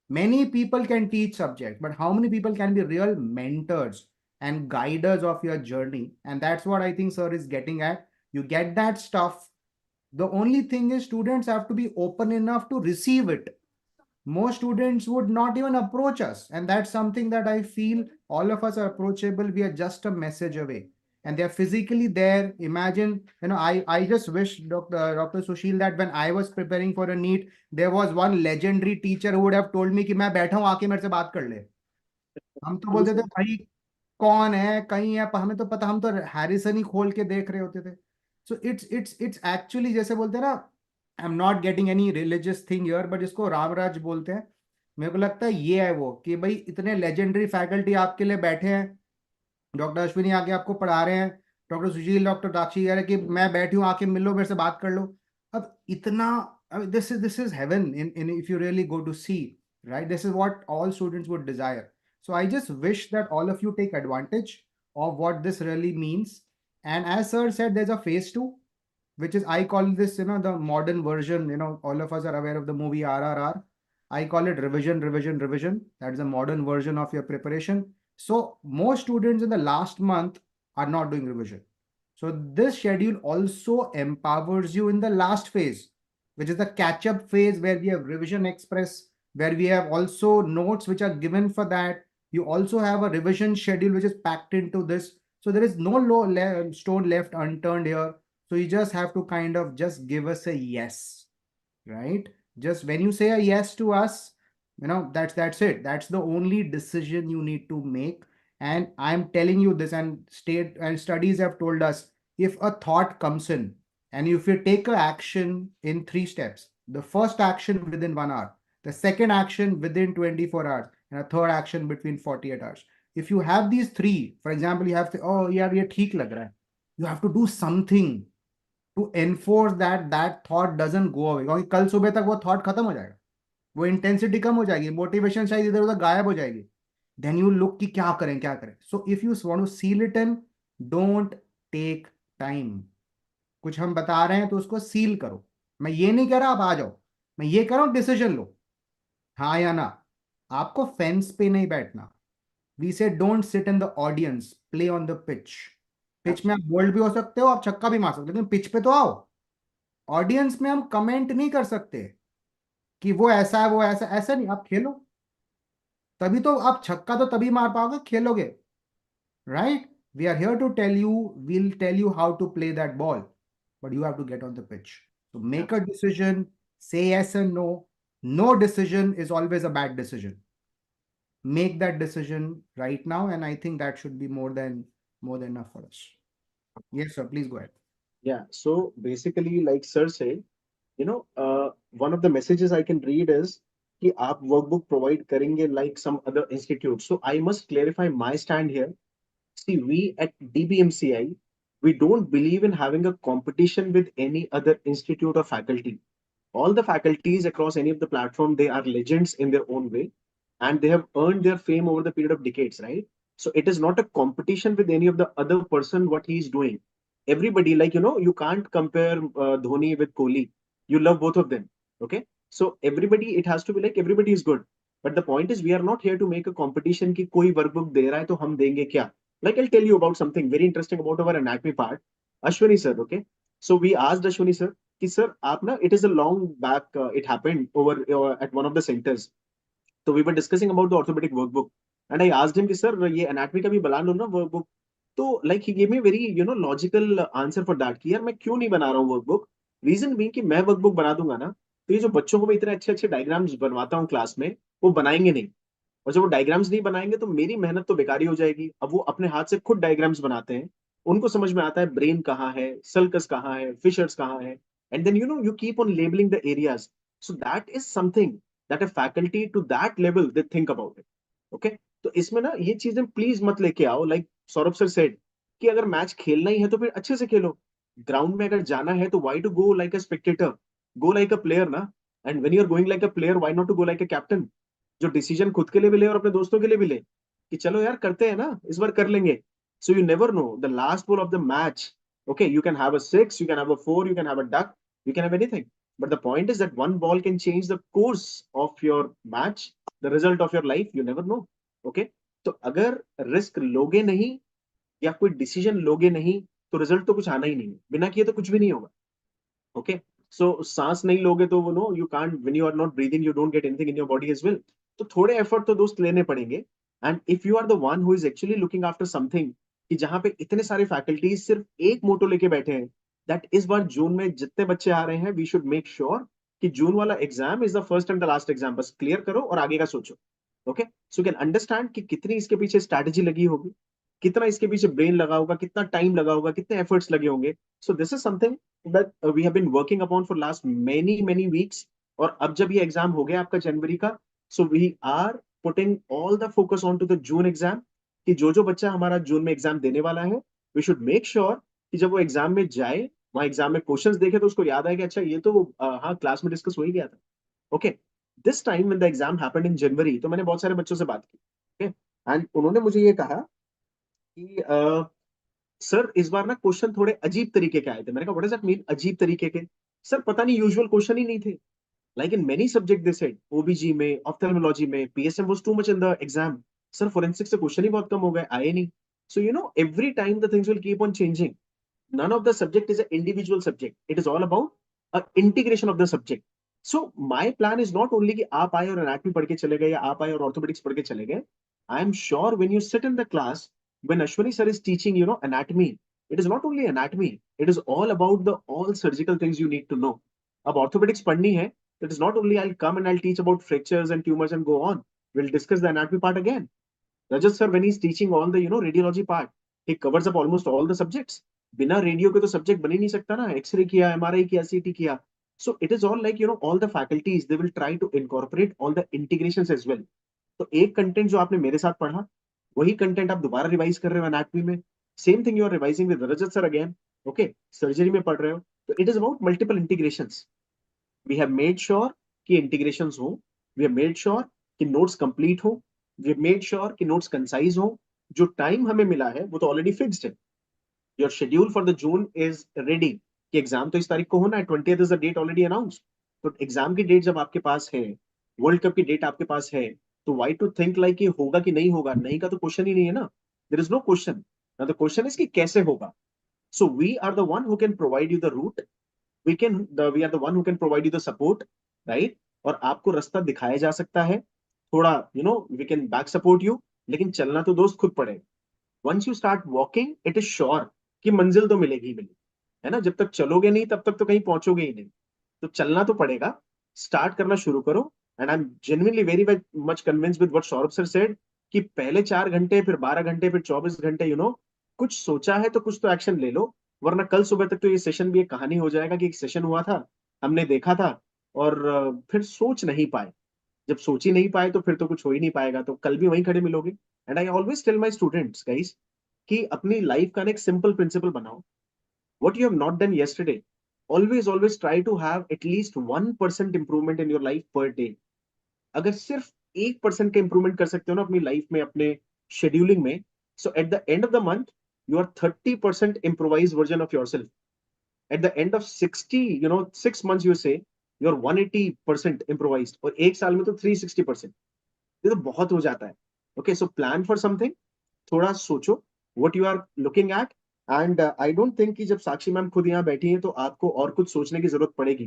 Many people can teach subjects, but how many people can be real mentors and guiders of your journey? And that's what I think sir is getting at. You get that stuff. The only thing is students have to be open enough to receive it. Most students would not even approach us, and that's something that I feel all of us are approachable. We are just a message away, and they're physically there. Imagine, I just wish Dr. Sushil that when I was preparing for a NEET, there was one legendary teacher who would have told me कि मैं बैठा हूँ आके मेरे से बात कर ले. हम तो बोलते थे भाई कौन है कहीं है, पर हमें तो पता, हम तो हैरिसन ही खोल के देख रहे होते थे. सो इट्स एक्चुअली जैसे बोलते हैं ना, I am not getting any religious thing here, but इसको रामराज बोलते हैं. मेरे को लगता है ये है वो कि भाई इतने लेजेंडरी फैकल्टी आपके लिए बैठे हैं. डॉक्टर अश्विनी आके आपको पढ़ा रहे हैं, डॉक्टर सुशील, डॉक्टर दाक्षी कह रहे हैं कि मैं बैठी हूँ आके मिल लो मेरे से बात कर लो. अब इतना, this is heaven in if you really go to see, right? This is what all students would desire. So I just wish that all of you take advantage of what this really means. And as sir said, there's a phase 2, which is, I call this, the modern version. All of us are aware of the movie RRR. I call it revision, revision, revision. That's a modern version of your preparation. So most students in the last month are not doing revision. So this schedule also empowers you in the last phase, which is the catch-up phase, where we have revision express, where we have also notes which are given for that. You also have a revision schedule which is packed into this. So there is no stone left unturned here. So you just have to kind of just give us a yes, right? Just when you say a yes to us, that's it. That's the only decision you need to make. And I'm telling you this, and state and studies have told us, if a thought comes in and if you take an action in 3 steps, the first action within 1 hour, the second action within 24 hours, and a third action between 48 hours. If you have these 3, for example, you have to, oh yeah, ये ठीक लग रहा है, you have to do something to enforce that thought doesn't go away. क्योंकि कल सुबह तक वो thought खत्म हो जाएगा, वो इंटेंसिटी कम हो जाएगी, मोटिवेशन शायद इधर उधर गायब हो जाएगी. Then you look कि क्या करें क्या करें. So if you want to seal it in, don't take time. कुछ हम बता रहे हैं तो उसको सील करो. मैं ये नहीं कह रहा आप आ जाओ, मैं ये कह रहा हूं डिसीजन लो, हाँ या ना. आपको फेंस पे नहीं बैठना. वी से don't sit in the audience, play on the pitch. Pitch में आप बोल्ड भी हो सकते हो, आप छक्का भी मार सकते हो, लेकिन पिच पे तो आओ. ऑडियंस में हम कमेंट नहीं कर सकते कि वो ऐसा है वो ऐसा, ऐसा नहीं. आप खेलो, तभी तो आप छक्का तो तभी मार पाओगे खेलोगे, right? We are here to tell you, we'll tell you how to play that ball, but you have to get on the pitch. So make a decision, say yes and no. No decision is always a bad decision. Make that decision right now, and I think that should be more than enough for us. Yes, sir. Please go ahead. Yeah. So basically, like sir said, one of the messages I can read is कि आप workbook provide करेंगे like some other institute. So I must clarify my stand here. See, we at DBMCI, we don't believe in having a competition with any other institute or faculty. All the faculties across any of the platform, they are legends in their own way, and they have earned their fame over the period of decades, right? So it is not a competition with any of the other person what he is doing. Everybody, like, you can't compare Dhoni with Kohli. You love both of them, okay? So everybody, it has to be like everybody is good. But the point is, we are not here to make a competition कि कोई workbook दे रहा है तो हम देंगे क्या. Like, I'll tell you about something very interesting about our anatomy part. Ashwini sir, okay? So we asked Ashwini sir, कि sir, आप ना, it is a long back, it happened over at one of the centers. So we were discussing about the orthopedic workbook, and I asked him कि sir, ये anatomy का भी बना लो ना workbook. तो like he gave me very logical answer for that कि यार मैं क्यों नहीं बना रहा हूँ workbook. Reason being कि मैं workbook बना दूंगा ना, तो ये जो बच्चों को मैं इतने अच्छे अच्छे डायग्राम्स बनवाता हूँ क्लास में, वो बनाएंगे नहीं. और जब वो डायग्राम्स नहीं बनाएंगे तो मेरी मेहनत तो बेकारी हो जाएगी. अब वो अपने हाथ से खुद डायग्राम्स बनाते हैं, उनको समझ में आता है ब्रेन कहाँ है, सल्कस कहाँ है, फिशर्स कहाँ है, and then you keep on labeling the areas. So that is something that a faculty to that level they think about it. Okay, तो इसमें ना ये चीजें प्लीज मत लेके आओ. लाइक सौरभ सर सेड कि अगर मैच खेलना ही है तो फिर अच्छे से खेलो. ग्राउंड में अगर जाना है तो why to go like a spectator, go like a player ना. And when you are going like a player, why not to go like a captain, जो डिसीजन खुद के लिए भी ले और अपने दोस्तों के लिए भी ले कि चलो यार करते हैं ना, इस बार कर लेंगे. So you never know. The last ball of the match, okay, you can have a six, you can have a four, you can have a duck, you can have anything. But the point is that one ball can change the course of your match, the result of your life. You never know. Okay. तो अगर risk लोगे नहीं या कोई decision लोगे नहीं तो result तो कुछ आना ही नहीं है, बिना किए तो कुछ भी नहीं होगा. ओके. सो सांस नहीं लोगे तो वो no you can't, when you are not breathing you don't get anything in your body as well. तो थोड़े एफर्ट तो दोस्त लेने पड़ेंगे. And if you are the one who is actually looking after something, कि जहां पे इतने सारे फैकल्टीज सिर्फ एक मोटो लेके बैठे हैं, दैट इस बार जून में जितने बच्चे आ रहे हैं वी शुड मेक श्योर कि जून वाला exam is the first and the last exam. बस क्लियर करो और आगे का सोचो. Okay. So you can understand कि कितनी इसके पीछे स्ट्रैटेजी लगी होगी, कितना इसके पीछे ब्रेन लगा होगा, कितना टाइम लगा होगा, कितने एफर्ट्स लगे होंगे. So this is something that we have been working upon for last many weeks. और अब जब ये एग्जाम हो गया आपका जनवरी का, so we are putting all the focus on to the June exam, कि जो जो बच्चा हमारा जून में एग्जाम देने वाला है we should make sure कि जब वो एग्जाम में जाए, वहां एग्जाम में क्वेश्चंस देखे तो उसको याद आए कि अच्छा ये तो हाँ क्लास में डिस्कस हो ही गया था. Okay. This time when the exam happened in January, तो मैंने बहुत सारे बच्चों से बात की. ओके. एंड उन्होंने मुझे ये कहा कि सर इस बार ना क्वेश्चन थोड़े अजीब तरीके के आए थे. मैंने कहा व्हाट डज दैट मीन अजीब तरीके के? सर पता नहीं, यूजुअल क्वेश्चन ही नहीं थे. Like in many subject they said, ओबीजी में, ऑप्थेल्मोलॉजी में, PSM was too much in the exam. Sir forensic से क्वेश्चन ही बहुत कम हो गए, आए नहीं. So you know every time the things will keep on changing. None of the subject is an individual subject. It is all about a integration of the subject. So my plan is not only कि आप आए और anatomy पढ़ के चले गए या आप आए और orthopedics पढ़ के चले गए. I am sure when you sit in the class, when Ashwani sir is teaching, you know, anatomy, it is not only anatomy. It is all about the all surgical things you need to know. अब orthopedics पढ़नी है, it is not only I'll come and I'll teach about fractures and tumors and go on. We'll discuss the anatomy part again. Rajat sir, when he's teaching all the, you know, radiology part, he covers up almost all the subjects. बिना radio के तो subject बन ही नहीं सकता ना. X ray किया, MRI किया, CT किया. So it is all like you know all the faculties they will try to incorporate all the integrations as well. तो एक कंटेंट जो आपने मेरे साथ पढ़ा, वही कंटेंट आप दोबारा रिवाइज कर रहे हो एनाटॉमी में. Same thing you are revising with Rajat sir again. Okay. Surgery में पढ़ रहे हो, तो it is about multiple integrations. We have made sure कि इंटीग्रेशंस हो. वी हैव मेड श्योर कि नोट्स कंप्लीट हो. वी हैव मेड श्योर कि नोट्स कंसाइज हो. जो टाइम हमें मिला है वो तो ऑलरेडी फिक्स्ड है. Your schedule for the June is ready, कि एग्जाम तो इस तारीख को होना है. 20th is the date already announced. तो एग्जाम की डेट जब आपके पास है, वर्ल्ड कप की डेट आपके पास है, तो वाई टू थिंक लाइक कि होगा कि नहीं होगा? नहीं का तो क्वेश्चन ही नहीं है ना. There is no question. Now the question is कि कैसे होगा. So we are the one who can provide you the route. We are the one who can provide you the support, right. और आपको रास्ता दिखाया जा सकता है थोड़ा, you know we can back support you. लेकिन चलना तो दोस्त खुद पड़ेगा. Once you start walking it is sure कि मंजिल तो मिलेगी ही मिलेगी, है ना. जब तक चलोगे नहीं तब तक तो कहीं पहुंचोगे ही नहीं. तो चलना तो पड़ेगा. स्टार्ट करना शुरू करो. And I am genuinely very much convinced with what Saurabh sir said, कि पहले 4 घंटे, फिर 12 घंटे, फिर 24 घंटे, यू नो कुछ सोचा है तो कुछ तो एक्शन ले लो. वरना कल सुबह तक तो ये सेशन भी एक कहानी हो जाएगा कि एक सेशन हुआ था, हमने देखा था, और फिर सोच नहीं पाए. जब सोच ही नहीं पाए तो फिर तो कुछ हो ही नहीं पाएगा. तो कल भी वहीं खड़े मिलोगे. And I always tell my students guys कि अपनी लाइफ का एक सिंपल प्रिंसिपल बनाओ. what you have not done yesterday, always try to have at least 1% improvement in your life per day. अगर सिर्फ 1% का इंप्रूवमेंट कर सकते हो ना अपनी लाइफ में, अपने शेड्यूलिंग में, so at the end of the month you are 30% improvise version of yourself. At the end of 6 months you say you are 180% improvised, और एक साल में तो 360%. ये तो बहुत हो जाता है. Okay. So plan for something. थोड़ा सोचो what you are looking at. And I don't think कि जब साक्षी मैम खुद यहाँ बैठी हैं तो आपको और कुछ सोचने की जरूरत पड़ेगी.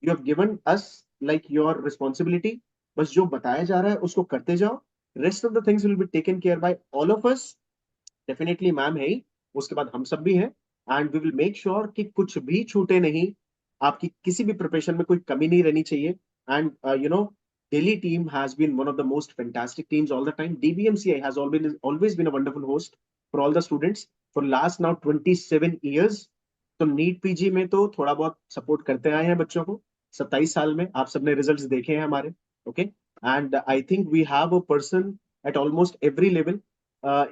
You have given us like your responsibility. बस जो बताया जा रहा है उसको करते जाओ. Rest of the things will be taken care by all of us. Definitely ma'am है ही, उसके बाद हम सब भी हैं. And we will make sure कि कुछ भी छूटे नहीं. आपकी किसी भी प्रिपरेशन में कोई कमी नहीं रहनी चाहिए. And you know Delhi team has been one of the most fantastic teams all the time. DBMCI has always been a wonderful host for all the students for last now 27 years. तो NEET PG में तो थोड़ा बहुत support करते आए हैं बच्चों को. 27 साल में आप सबने रिजल्ट्स देखे हैं हमारे. Okay. And I think we have a person at almost every level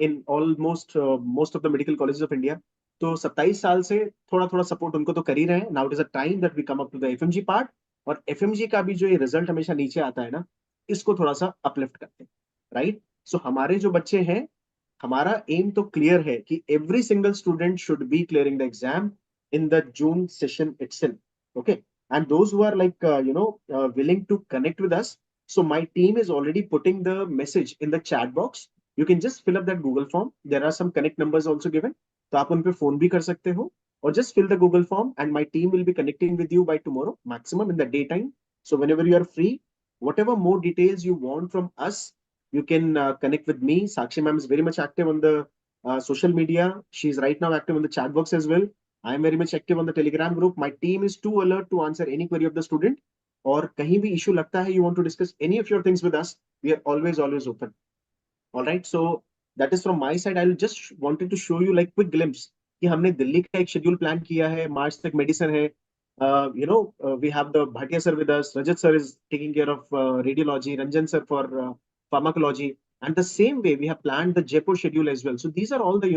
in almost most of the medical colleges of India. तो 27 साल से थोड़ा थोड़ा सपोर्ट उनको तो कर ही रहे हैं. Now it is a time that we come up to the FMG part. और एफएमजी का भी जो ये रिजल्ट हमेशा नीचे आता है ना, इसको थोड़ा सा अपलिफ्ट करते हैं, राइट. सो हमारे जो बच्चे हैं हमारा एम तो क्लियर है कि every single student should be clearing the exam in the June session itself, okay. And those who are like willing to connect with us, so my team is already putting the message in the chat box. You can just fill up that Google form. There are some connect numbers also given, तो आप उन पे phone भी कर सकते हो, or just fill the Google form and my team will be connecting with you by tomorrow maximum in the daytime. So whenever you are free, whatever more details you want from us, you can connect with me. Sakshi ma'am is very much active on the social media. She's right now active on the chat box as well. I am very much active on the Telegram group. My team is too alert to answer any query of the student. और कहीं भी issue लगता है, you want to discuss any of your things with us, we are always open. All right, so that is from my side. I'll just wanted to show you like quick glimpse कि हमने दिल्ली का एक schedule plan किया है. मार्च तक medicine है. We have the Bhatia sir with us. Rajat sir is taking care of radiology. Ranjan sir for pharmacology. And the same way we have planned the Jaipur schedule as well. So these are all the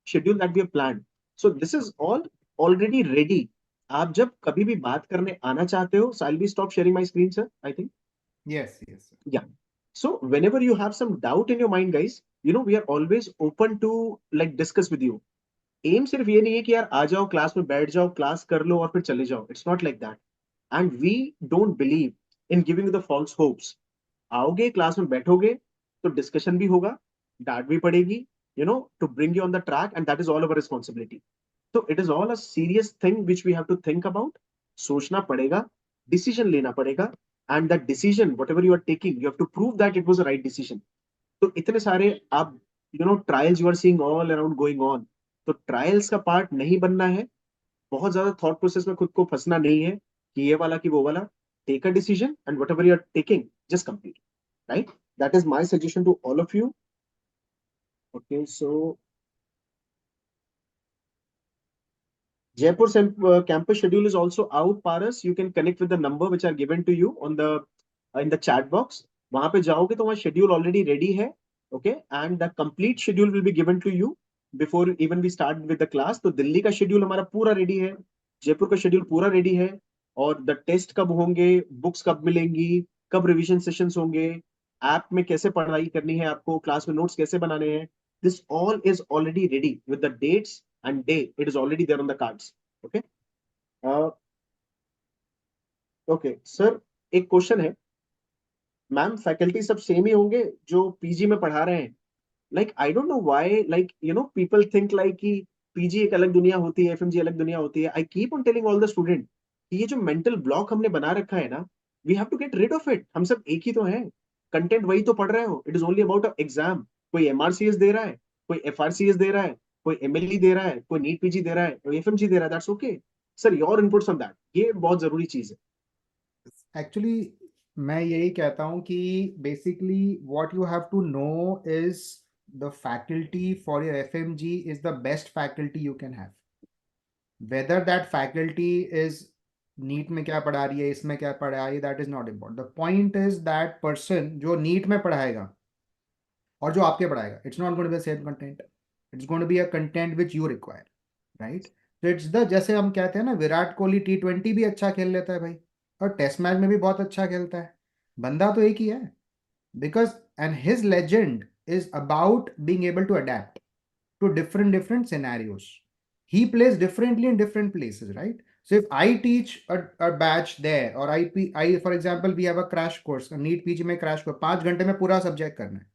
schedule that we have planned. So this is all already ready. आप जब कभी भी बात करने आना चाहते हो, so I'll be stop sharing my screen, sir. I think. Yes, yes, sir. Yeah. So whenever you have some doubt in your mind, guys, we are always open to like discuss with you. एम सिर्फ ये नहीं है कि यार आ जाओ class में बैठ जाओ क्लास कर लो और फिर चले जाओ. It's not like that. And we don't believe in giving the false hopes. आओगे क्लास में बैठोगे तो डिस्कशन भी होगा, डांट भी पड़ेगी, to bring you on the track, and that is all our responsibility. तो it is all a serious thing which we have to think about. सोचना पड़ेगा, डिसीजन लेना पड़ेगा, and that decision whatever you are taking you have to prove that it was a right decision. तो इतने सारे आप trials you are seeing all around going on. तो trials का पार्ट नहीं बनना है. बहुत ज्यादा थॉट प्रोसेस में खुद को फंसना नहीं है कि ये वाला कि वो वाला. Take a decision and whatever you are taking just complete. Right, that is my suggestion to all of you. Okay, so Jaipur campus schedule is also out, Paras. You can connect with the number which are given to you on the in the chat box. वहां पे जाओगे तो वहाँ schedule already ready है, okay? And the complete schedule will be given to you before even we start with the class. तो दिल्ली का schedule हमारा पूरा ready है, जयपुर का schedule पूरा ready है, और the test कब होंगे, books कब मिलेंगी, कब revision sessions होंगे, ऐप में कैसे पढ़ाई करनी है आपको, क्लास में नोट्स कैसे बनाने हैं. This all is already ready with the dates and day. It is already there on the cards. Okay. uh, okay sir, एक क्वेश्चन है. मैम फैकल्टी सब सेम ही होंगे जो पीजी में पढ़ा रहे हैं? Like I don't know why, like people think like कि पीजी एक अलग दुनिया होती है, एफएमजी अलग दुनिया होती है. I keep on telling all the student कि ये जो मेंटल ब्लॉक हमने बना रखा है ना, we have to get rid of it. हम सब एक ही तो हैं, कंटेंट वही तो पढ़ रहे हो. It is only about exam. कोई एमआरसीएस दे रहा है, कोई एफआरसीएस दे रहा है, कोई एमएलई दे रहा है, कोई नीट पीजी दे रहा है, कोई एफएमजी दे रहा है. That's okay sir, your inputs on that. ये बहुत जरूरी चीज है. एक्चुअली मैं यही कहता हूँ कि basically what you have to know is the faculty for your FMG is the best faculty you can have. Whether that faculty is NEET में क्या पढ़ा रही है, इसमें क्या पढ़ा रही है, that is not important. The point is that person जो नीट में पढ़ाएगा और जो आपके पढ़ाएगा, it's not going to be the same content. It's going to be a content which you require, right? तो इट्स द, जैसे हम कहते हैं ना, विराट कोहली T20 भी अच्छा खेल लेता है भाई, और टेस्ट मैच में भी बहुत अच्छा खेलता है. बंदा तो एक ही है. Because and his legend is about being able to adapt to different scenarios. He plays differently in different places, right? So if I teach a batch there, or I for example we have a crash course, a NEET PG में crash course 5 घंटे में पूरा subject करना है,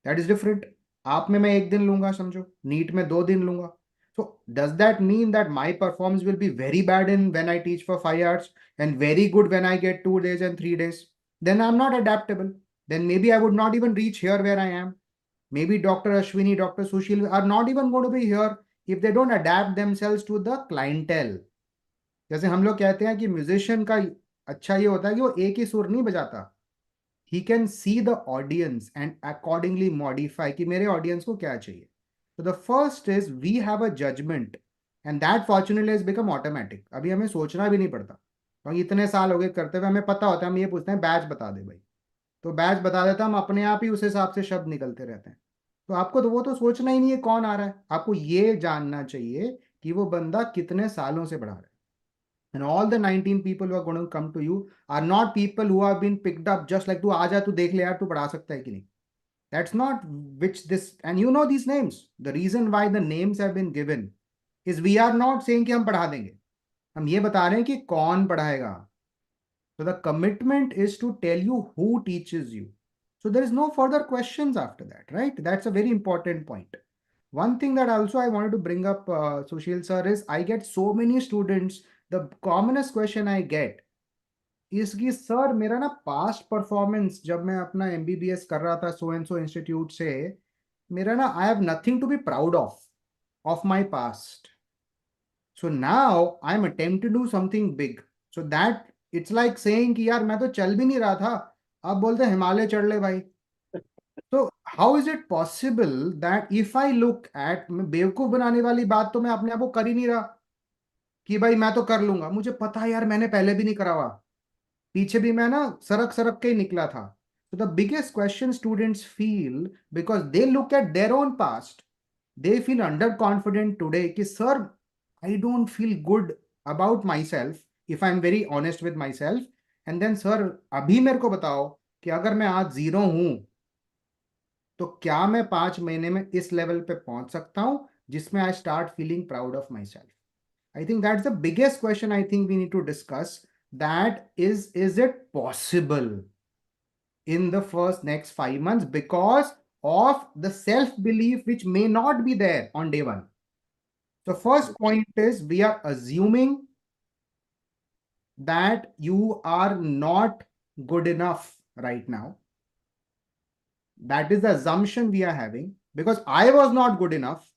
that is different. आप में मैं 1 दिन लूंगा समझो, नीट में 2 दिन लूंगा. So does that mean that my performance will be very bad in when I teach for 5 hours and very good when I get 2 days and 3 days? Then I'm not adaptable. Then maybe I would not even reach here where I am. Maybe Dr. Ashwini, Dr. Sushil are not even going to be here if they don't adapt themselves to the clientele. जैसे हम लोग कहते हैं कि musician का अच्छा ये होता है कि वो एक ही सुर नहीं बजाता. He can see the audience and accordingly modify कि मेरे audience को क्या चाहिए. So the first is we have a judgment and that fortunately has become automatic. अभी हमें सोचना भी नहीं पड़ता, क्योंकि इतने साल हो गए करते हुए हमें पता होता है. हम ये पूछते हैं बैच बता दे भाई, तो बैच बता देता, हम अपने आप ही उस हिसाब से शब्द निकलते रहते हैं. तो आपको तो वो तो सोचना ही नहीं है कौन आ रहा है, आपको ये जानना चाहिए कि वो बंदा कितने सालों से पढ़ा रहा है. And all the 19 people who are going to come to you are not people who have been picked up just like तू आ जा, तू देख ले यार तू पढ़ा सकता है कि नहीं. That's not which this, and you know these names. The reason why the names have been given is we are not saying कि हम पढ़ा देंगे. हम ये बता रहे हैं कि कौन पढ़ाएगा. So the commitment is to tell you who teaches you. So there is no further questions after that, right? That's a very important point. One thing that also I wanted to bring up, Sushil sir, is I get so many students. The commonest question I get is कि sir मेरा ना past performance जब मैं अपना MBBS कर रहा था so and so institute से, मेरा ना I have nothing to be proud of my past. So now I'm attempting to do something big. So that it's like saying कि यार मैं तो चल भी नहीं रहा था, अब बोलते हिमालय चढ़ ले भाई. So how is it possible that if I look at, बेवकूफ बनाने वाली बात तो मैं अपने आप को कर ही नहीं रहा कि भाई मैं तो कर लूंगा. मुझे पता है यार मैंने पहले भी नहीं करा हुआ, पीछे भी मैं ना सरक सरक के ही निकला था. So the biggest question students feel, because they look at their own past, they feel underconfident today कि sir, I don't feel good about myself if I'm very honest with myself. And then sir, अभी मेरे को बताओ कि अगर मैं आज zero हूं तो क्या मैं 5 महीने में इस लेवल पे पहुंच सकता हूं जिसमें I start feeling proud of my self. I think that's the biggest question I think we need to discuss. That is it possible in the first next 5 months because of the self belief which may not be there on day one. So first point is we are assuming that you are not good enough right now. That is the assumption we are having, because I was not good enough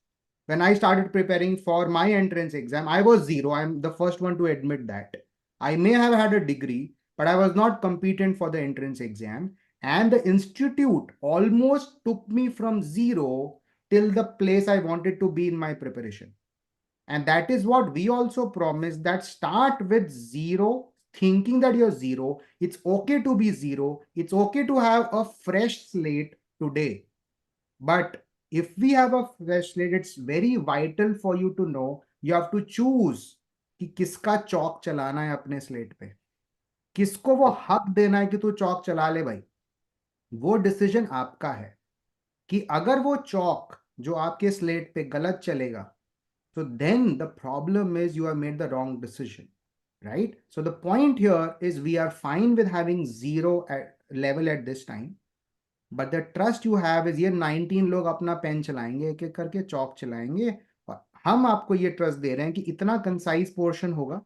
when I started preparing for my entrance exam. I was zero. I'm the first one to admit that. I may have had a degree, but I was not competent for the entrance exam. And the institute almost took me from zero till the place I wanted to be in my preparation. And that is what we also promise, that start with zero, thinking that you're zero. It's okay to be zero. It's okay to have a fresh slate today. But if we have a fresh slate, it's very vital for you to know you have to choose कि किसका चौक चलाना है अपने slate पे, किसको वो हक देना है कि तू चौक चला ले भाई. वो डिसीजन आपका है कि अगर वो चौक जो आपके स्लेट पे गलत चलेगा, so then the problem is you have made the wrong decision, right? So the point here is we are fine with having zero level at this time, but the trust you have is ये 19 लोग अपना pen चलाएंगे, एक एक करके चौक चलाएंगे, और हम आपको ये ट्रस्ट दे रहे हैं कि इतना कंसाइज पोर्शन होगा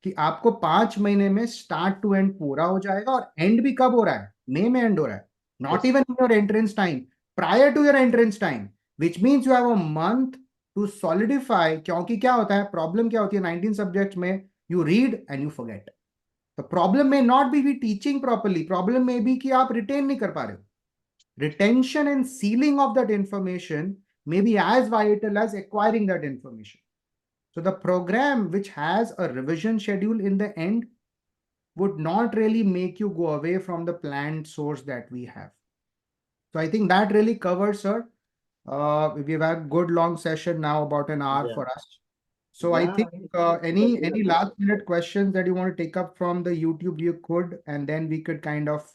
कि आपको 5 महीने में स्टार्ट टू एंड पूरा हो जाएगा. और एंड भी कब हो रहा है? मई में एंड हो रहा है, not even in your entrance time, prior to your entrance time, which means you have a month to solidify. क्योंकि क्या होता है, प्रॉब्लम क्या होती है 19 सब्जेक्ट में, you read and you forget. The problem may not be teaching properly, problem में भी कि आप रिटेन नहीं कर पा रहे हो. Retention and sealing of that information may be as vital as acquiring that information. So the program which has a revision schedule in the end would not really make you go away from the planned source that we have. So I think that really covers, sir. We've had a good long session now, about an hour for us. So I think any last minute questions that you want to take up from the YouTube, you could, and then we could kind of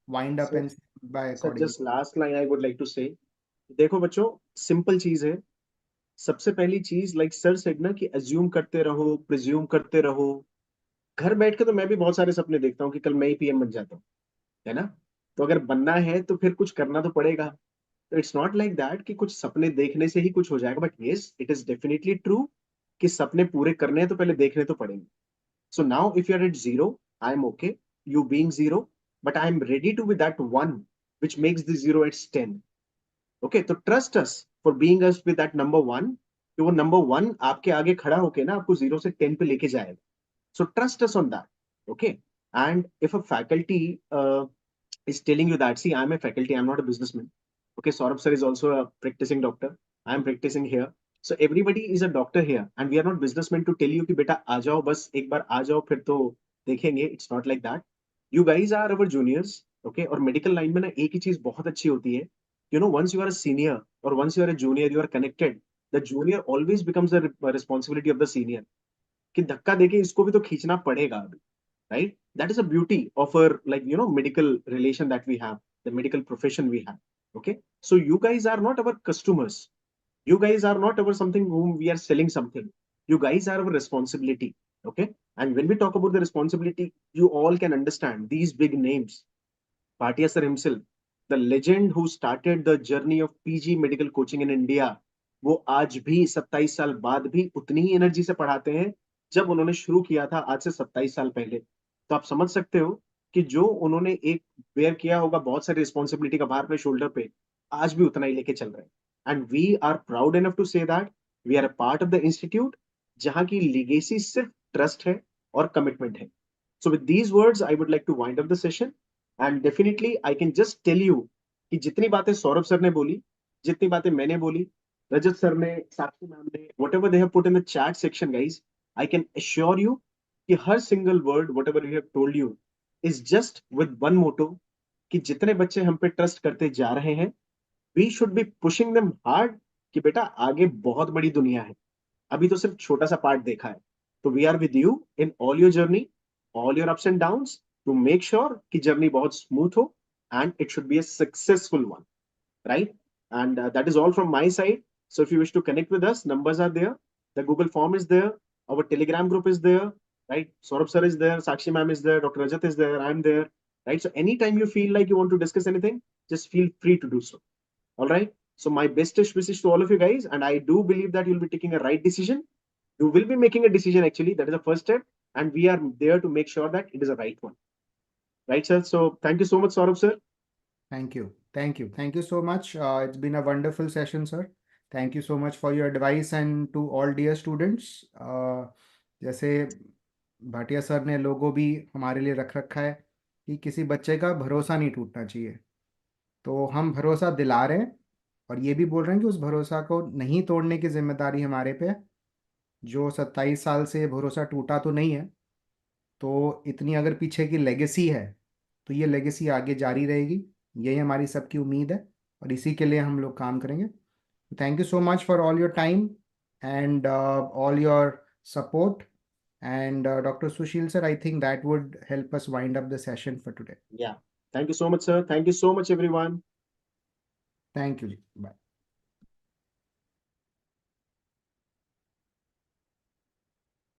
wind up and by sir accordingly. Just last line I would like to say, देखो बच्चों, simple चीज है. सबसे पहली चीज, like sir said ना, कि assume करते रहो, प्रिज्यूम करते रहो. घर बैठ के तो मैं भी बहुत सारे सपने देखता हूँ कि कल मैं ही पीएम बन जाता हूँ, है ना. तो अगर बनना है तो फिर कुछ करना तो पड़ेगा. तो इट्स नॉट लाइक दैट कि कुछ सपने देखने से ही कुछ हो जाएगा, but yes it is definitely true कि सपने पूरे करने हैं तो पहले देखने तो पड़ेंगे. So now if you are at zero, I am okay, you being zero, but I am ready to be that one which makes the zero at 10. Okay, तो trust us for being us with that number one, कि वो number one आपके आगे खड़ा होके ना आपको 0 से 10 पे लेके जाएगा. So trust us on that. Okay, and if a faculty is telling you that, see, I'm a faculty, I'm not a businessman. Okay, Saurabh sir is also a practicing doctor. I'm practicing here. So everybody is a doctor here, and we are not businessmen to tell you कि बेटा आ जाओ, बस एक बार आ जाओ फिर तो देखेंगे. It's not like that. You guys are our juniors. Okay, और मेडिकल लाइन में ना एक ही चीज बहुत अच्छी होती है. You know, once you are a senior or once you are a junior, you are connected. The junior always becomes the responsibility of the senior. कि धक्का देके इसको भी तो खींचना पड़ेगा अभी, right? That is a beauty of our, like, you know, medical relation that we have, the medical profession we have. Okay, so you guys are not our customers. You guys are not our something whom we are selling something. You guys are our responsibility. Okay, and when we talk about the responsibility, you all can understand these big names. Bhatia sir himself, the legend who started the journey of PG medical coaching in India, वो आज भी 27 साल बाद भी उतनी ही energy से पढ़ाते हैं जब उन्होंने शुरू किया था आज से 27 साल पहले. तो आप समझ सकते हो कि जो उन्होंने एक बेयर किया होगा बहुत सारी रिस्पॉन्सिबिलिटी का भार अपने शोल्डर पे, आज भी उतना ही लेके चल रहे हैं. And we are proud enough to say that we are a part of the institute जहां की लीगेसी सिर्फ ट्रस्ट है और कमिटमेंट है. So with these words I would like to wind up the session. And definitely I can just tell you कि जितनी बातें Saurabh sir ने बोली, जितनी बातें मैंने बोली, रजत सर ने, साक्षी मैम ने, whatever they have put in the chat section guys, I can assure you कि हर single word whatever we have told you is just with one motto कि जितने बच्चे हम पे ट्रस्ट करते जा रहे हैं, we should be pushing them hard कि बेटा आगे बहुत बड़ी दुनिया है, अभी तो सिर्फ छोटा सा पार्ट देखा है. तो we are with you in all your journey, all your ups and downs, to make sure कि जर्नी बहुत स्मूथ हो and it should be a successful one, right? And that is all from my side. So if you wish to connect with us, numbers are there, the Google form is there, our Telegram group is there, right? Saurabh sir is there, Sakshi ma'am is there, Dr. Rajat is there, I'm there, right? So anytime you feel like you want to discuss anything, just feel free to do so. All right. So my bestest wishes to all of you guys, and I do believe that you'll be taking a right decision. You will be making a decision actually. That is the first step, and we are there to make sure that it is a right one. Right, sir? So thank you so much, Saurabh sir. Thank you. Thank you. Thank you so much. It's been a wonderful session, sir. Thank you so much for your advice and to all dear students. जैसे Bhatia sir ने लोगो भी हमारे लिए रख रखा है कि किसी बच्चे का भरोसा नहीं टूटना चाहिए. तो हम भरोसा दिला रहे हैं और ये भी बोल रहे हैं कि उस भरोसा को नहीं तोड़ने की जिम्मेदारी हमारे पे है. जो 27 साल से भरोसा टूटा तो नहीं है, तो इतनी अगर पीछे की लेगेसी है तो ये लेगेसी आगे जारी रहेगी. यही हमारी सबकी उम्मीद है और इसी के लिए हम लोग काम करेंगे. Thank you so much for all your time and all your support. And Dr. Sushil sir, I think that would help us wind up the session for today. Yeah. Thank you so much, sir. Thank you so much, everyone. Thank you. Bye.